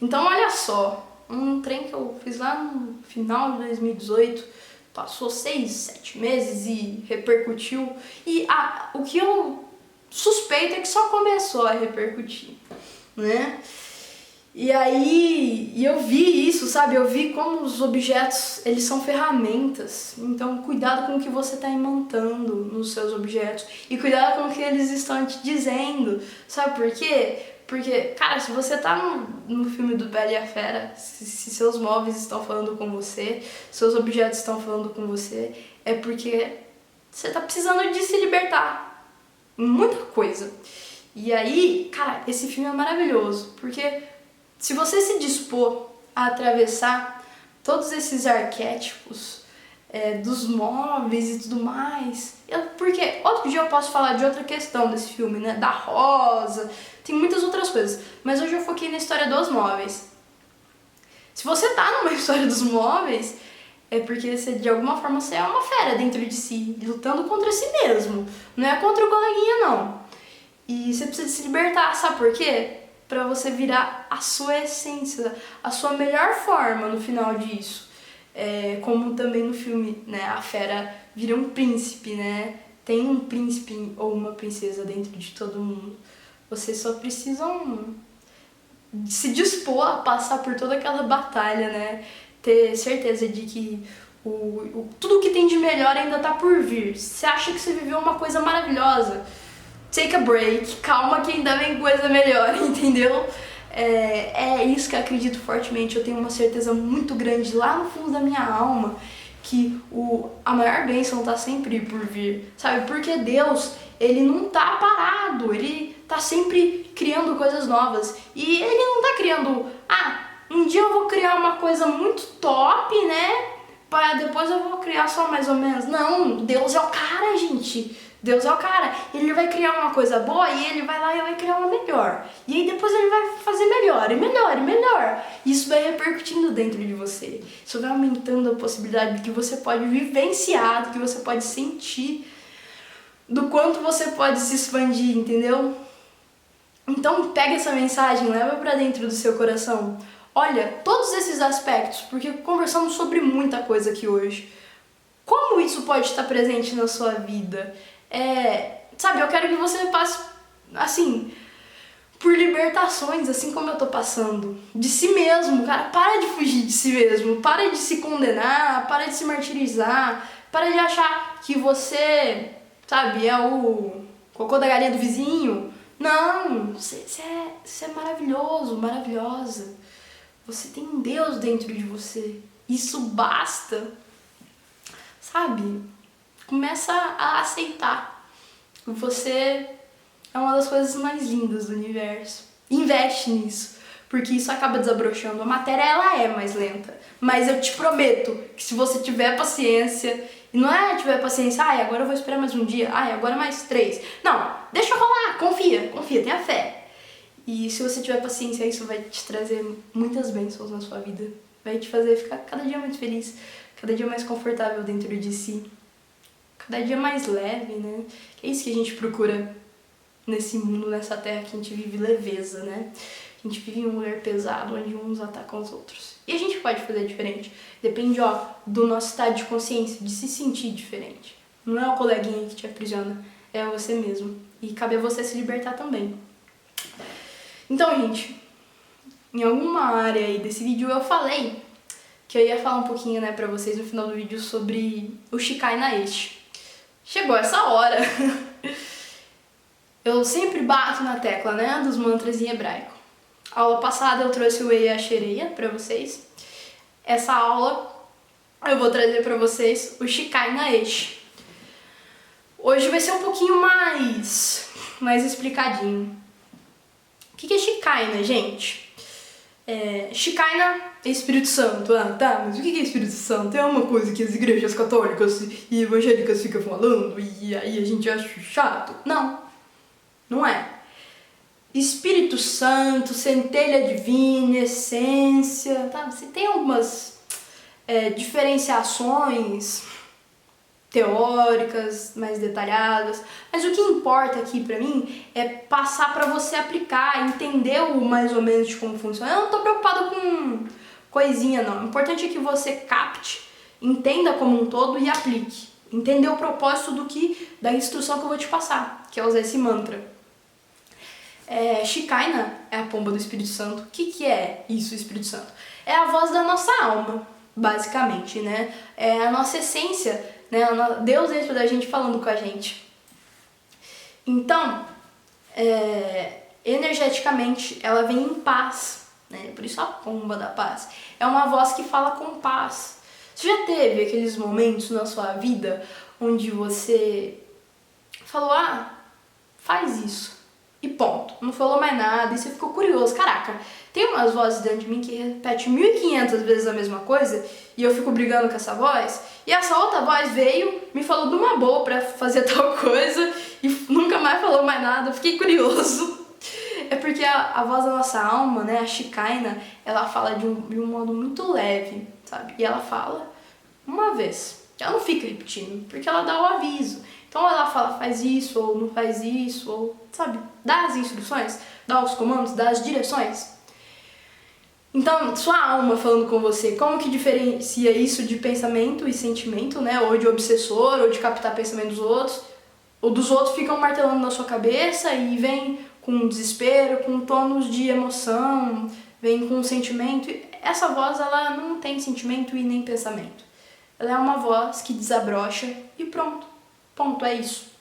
Então olha só, um trem que eu fiz lá no final de 2018, passou 6, 7 meses e repercutiu. E o que eu suspeito é que só começou a repercutir, né? E aí eu vi isso, sabe? Eu vi como os objetos, eles são ferramentas. Então cuidado com o que você está imantando nos seus objetos. E cuidado com o que eles estão te dizendo. Sabe por quê? Porque, cara, se você tá no filme do Bela e a Fera, se seus móveis estão falando com você, seus objetos estão falando com você, é porque você tá precisando de se libertar. Muita coisa. E aí, cara, esse filme é maravilhoso, porque se você se dispor a atravessar todos esses arquétipos dos móveis e tudo mais, porque outro dia eu posso falar de outra questão desse filme, né, da rosa, tem muitas outras coisas, mas hoje eu foquei na história dos móveis. Se você tá numa história dos móveis, é porque você, de alguma forma você é uma fera dentro de si, lutando contra si mesmo, não é contra o coleguinha não. E você precisa se libertar, sabe por quê? Pra você virar a sua essência, a sua melhor forma no final disso. Como também no filme, né, a fera vira um príncipe, né? Tem um príncipe ou uma princesa dentro de todo mundo. Vocês só precisam se dispor a passar por toda aquela batalha, né? Ter certeza de que tudo que tem de melhor ainda tá por vir. Você acha que você viveu uma coisa maravilhosa? Take a break, calma que ainda vem coisa melhor, entendeu? É isso que eu acredito fortemente, eu tenho uma certeza muito grande lá no fundo da minha alma que a maior bênção tá sempre por vir, sabe? Porque Deus, ele não tá parado, ele tá sempre criando coisas novas. E ele não tá criando, um dia eu vou criar uma coisa muito top, né? Para depois eu vou criar só mais ou menos. Não, Deus é o cara, gente. Deus é o cara, ele vai criar uma coisa boa e ele vai lá e vai criar uma melhor. E aí depois ele vai fazer melhor, e melhor, e melhor. E isso vai repercutindo dentro de você. Isso vai aumentando a possibilidade de que você pode vivenciar, do que você pode sentir, do quanto você pode se expandir, entendeu? Então pega essa mensagem, leva pra dentro do seu coração. Olha, todos esses aspectos, porque conversamos sobre muita coisa aqui hoje. Como isso pode estar presente na sua vida? Sabe, eu quero que você passe, assim, por libertações, assim como eu tô passando. De si mesmo, cara, para de fugir de si mesmo, para de se condenar, para de se martirizar, para de achar que você, sabe, é o cocô da galinha do vizinho. Não, você é maravilhoso, maravilhosa. Você tem um Deus dentro de você. Isso basta. Sabe? Começa a aceitar. Você é uma das coisas mais lindas do universo. Investe nisso, porque isso acaba desabrochando. A matéria, ela é mais lenta. Mas eu te prometo que se você tiver paciência, e não é tiver paciência, agora eu vou esperar mais um dia, agora mais 3. Não, deixa rolar, confia, tenha fé. E se você tiver paciência, isso vai te trazer muitas bênçãos na sua vida. Vai te fazer ficar cada dia mais feliz, cada dia mais confortável dentro de si, cada dia mais leve, né? É isso que a gente procura nesse mundo, nessa terra que a gente vive, leveza, né? A gente vive em um lugar pesado, onde uns atacam os outros. E a gente pode fazer diferente. Depende, do nosso estado de consciência, de se sentir diferente. Não é o coleguinha que te aprisiona, é você mesmo. E cabe a você se libertar também. Então, gente, em alguma área aí desse vídeo eu falei que eu ia falar um pouquinho, né, pra vocês no final do vídeo sobre o Shikai na Este. Chegou essa hora. Eu sempre bato na tecla, né, dos mantras em hebraico. A aula passada eu trouxe o Eia Shereia pra vocês. Essa aula eu vou trazer pra vocês o Shikai na Este. Hoje vai ser um pouquinho mais explicadinho. O que é Shekinah, gente? Shekinah é Espírito Santo. Mas o que é Espírito Santo? É uma coisa que as igrejas católicas e evangélicas ficam falando e aí a gente acha chato. Não é. Espírito Santo, centelha divina, essência, tá? Você tem algumas diferenciações teóricas, mais detalhadas, mas o que importa aqui pra mim é passar pra você aplicar, entender o mais ou menos de como funciona. Eu não tô preocupada com coisinha não, o importante é que você capte, entenda como um todo e aplique. Entender o propósito da instrução que eu vou te passar, que é usar esse mantra. Shekinah é a pomba do Espírito Santo. O que é isso, Espírito Santo? É a voz da nossa alma, basicamente, né? É a nossa essência, né? Deus dentro da gente falando com a gente. Então, energeticamente, ela vem em paz, né? Por isso a pomba da paz. É uma voz que fala com paz. Você já teve aqueles momentos na sua vida onde você falou, faz isso, e ponto, não falou mais nada, e você ficou curioso, caraca, tem umas vozes dentro de mim que repetem 1500 vezes a mesma coisa, e eu fico brigando com essa voz, e essa outra voz veio, me falou de uma boa pra fazer tal coisa, e nunca mais falou mais nada, eu fiquei curioso. É porque a voz da nossa alma, né, a Shekinah, ela fala de um modo muito leve, sabe, e ela fala uma vez, ela não fica repetindo, porque ela dá o aviso. Então ela fala, faz isso, ou não faz isso, ou, sabe, dá as instruções, dá os comandos, dá as direções. Então, sua alma falando com você, como que diferencia isso de pensamento e sentimento, né? Ou de obsessor, ou de captar pensamento dos outros. Ou dos outros ficam martelando na sua cabeça e vem com desespero, com tons de emoção, vem com sentimento. Essa voz, ela não tem sentimento e nem pensamento. Ela é uma voz que desabrocha e pronto. Ponto, é isso.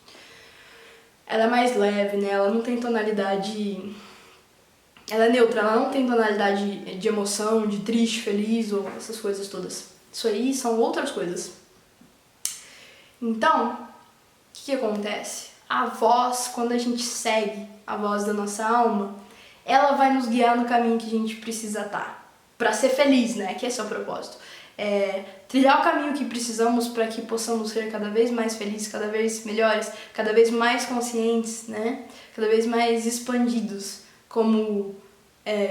Ela é mais leve, né? Ela não tem tonalidade... Ela é neutra, ela não tem tonalidade de emoção, de triste, feliz ou essas coisas todas. Isso aí são outras coisas. Então, o que acontece? A voz, quando a gente segue a voz da nossa alma, ela vai nos guiar no caminho que a gente precisa estar. Pra ser feliz, né? Que esse é o propósito. Trilhar o caminho que precisamos para que possamos ser cada vez mais felizes, cada vez melhores, cada vez mais conscientes, né? Cada vez mais expandidos como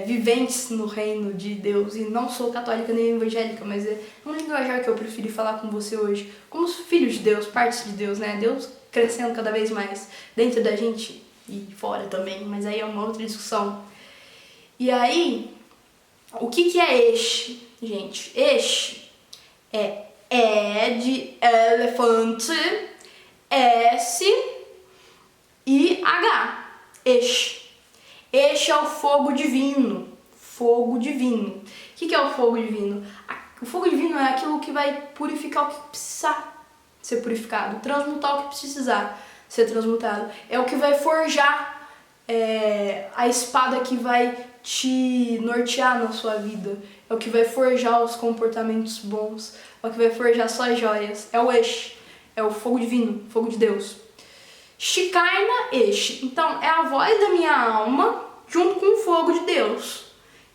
viventes no reino de Deus. E não sou católica nem evangélica, mas é um linguajar que eu preferi falar com você hoje. Como filhos de Deus, partes de Deus, né? Deus crescendo cada vez mais dentro da gente e fora também, mas aí é uma outra discussão. E aí, o que é este? Gente, este é E de elefante, S e H. Este. Este é o fogo divino. Fogo divino. O que é o fogo divino? O fogo divino é aquilo que vai purificar o que precisar ser purificado, transmutar o que precisar ser transmutado. É o que vai forjar a espada que vai te nortear na sua vida. É o que vai forjar os comportamentos bons. É o que vai forjar suas joias. É o Esh. É o fogo divino, fogo de Deus. Shekinah Esh. Então, é a voz da minha alma junto com o fogo de Deus.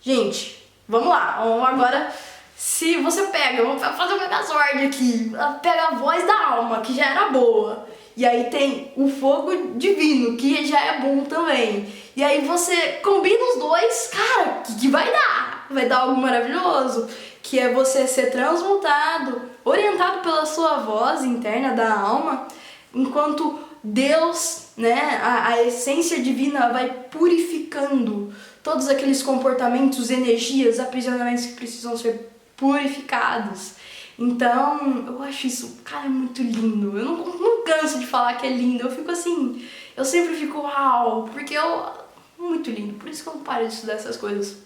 Gente, vamos lá. Vamos agora, se você pega, vamos fazer um megazord aqui. Pega a voz da alma, que já era boa. E aí tem o fogo divino, que já é bom também. E aí você combina os dois, cara, o que vai dar? Vai dar algo maravilhoso, que é você ser transmutado, orientado pela sua voz interna da alma, enquanto Deus, né, a essência divina vai purificando todos aqueles comportamentos, energias, aprisionamentos que precisam ser purificados. Então, eu acho isso, cara, muito lindo. Eu não canso de falar que é lindo. Eu fico assim, eu sempre fico uau, porque muito lindo. Por isso que eu não paro de estudar essas coisas.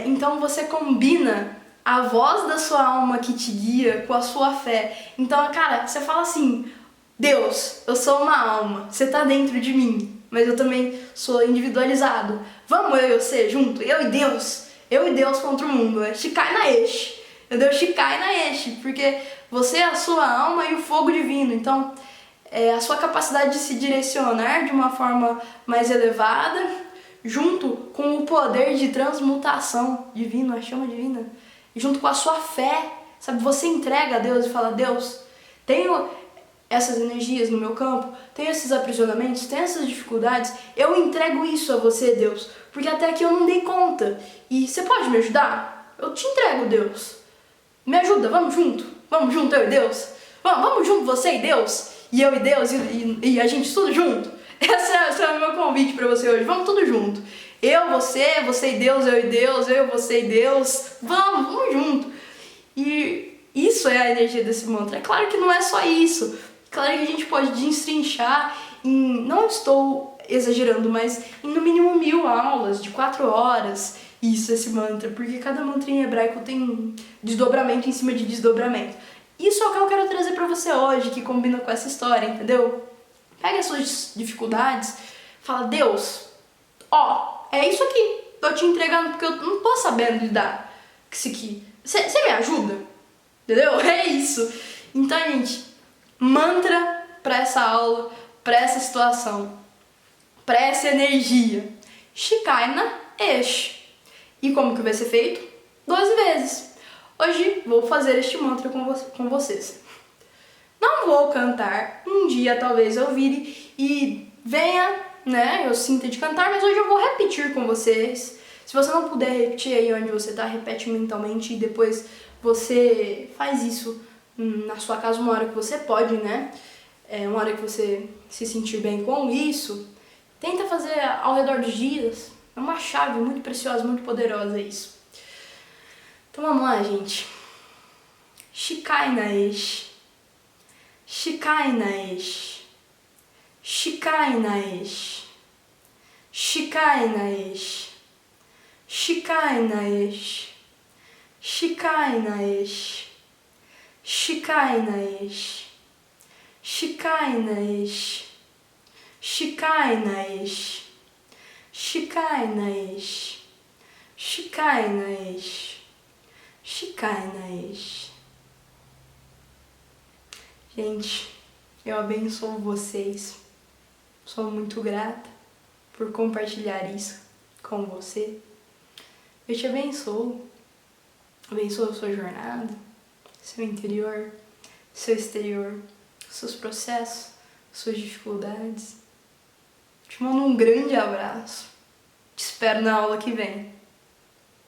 Então você combina a voz da sua alma que te guia com a sua fé. Então, cara, você fala assim, Deus, eu sou uma alma, você tá dentro de mim, mas eu também sou individualizado. Vamos eu e você junto? Eu e Deus contra o mundo. Shekinah Esh. Entendeu? Shekinah Esh, porque você é a sua alma e o fogo divino. Então, a sua capacidade de se direcionar de uma forma mais elevada, junto com o poder de transmutação divino, a chama divina, junto com a sua fé, sabe? Você entrega a Deus e fala, Deus, tenho essas energias no meu campo, tenho esses aprisionamentos, tenho essas dificuldades, eu entrego isso a você, Deus, porque até aqui eu não dei conta, e você pode me ajudar? Eu te entrego, Deus. Me ajuda, vamos junto, eu e Deus. Vamos junto, você e Deus? E eu e Deus? E a gente tudo junto? Esse é o meu convite pra você hoje. Vamos tudo junto. Eu, você e Deus, eu e Deus, eu, você e Deus. Vamos junto. E isso é a energia desse mantra. É claro que não é só isso. É claro que a gente pode destrinchar em... Não estou exagerando, mas em no mínimo 1000 aulas de 4 horas. Isso, esse mantra. Porque cada mantra em hebraico tem desdobramento em cima de desdobramento. Isso é o que eu quero trazer pra você hoje, que combina com essa história, entendeu? Pega as suas dificuldades, fala, Deus, ó, é isso aqui, tô te entregando porque eu não tô sabendo lidar com isso aqui. Você me ajuda? Entendeu? É isso. Então, gente, mantra pra essa aula, pra essa situação, pra essa energia. Shikaina Esh. E como que vai ser feito? 12 vezes. Hoje vou fazer este mantra com vocês. Não vou cantar, um dia talvez eu vire e venha, né, eu sinta de cantar, mas hoje eu vou repetir com vocês. Se você não puder repetir aí onde você tá, repete mentalmente e depois você faz isso na sua casa uma hora que você pode, né? Uma hora que você se sentir bem com isso. Tenta fazer ao redor dos dias. É uma chave muito preciosa, muito poderosa isso. Então vamos lá, gente. Shikaina Esh. Shikaina Esh. Shikaina Esh. Shikaina Esh. Shikaina Esh. Shikaina Esh. Shikaina Esh. Shikaina Esh. Shikaina Esh. Shikaina Esh. Shikaina Esh. Shikaina Esh. Gente, eu abençoo vocês. Sou muito grata por compartilhar isso com você. Eu te abençoo. Abençoo a sua jornada, seu interior, seu exterior, seus processos, suas dificuldades. Te mando um grande abraço. Te espero na aula que vem.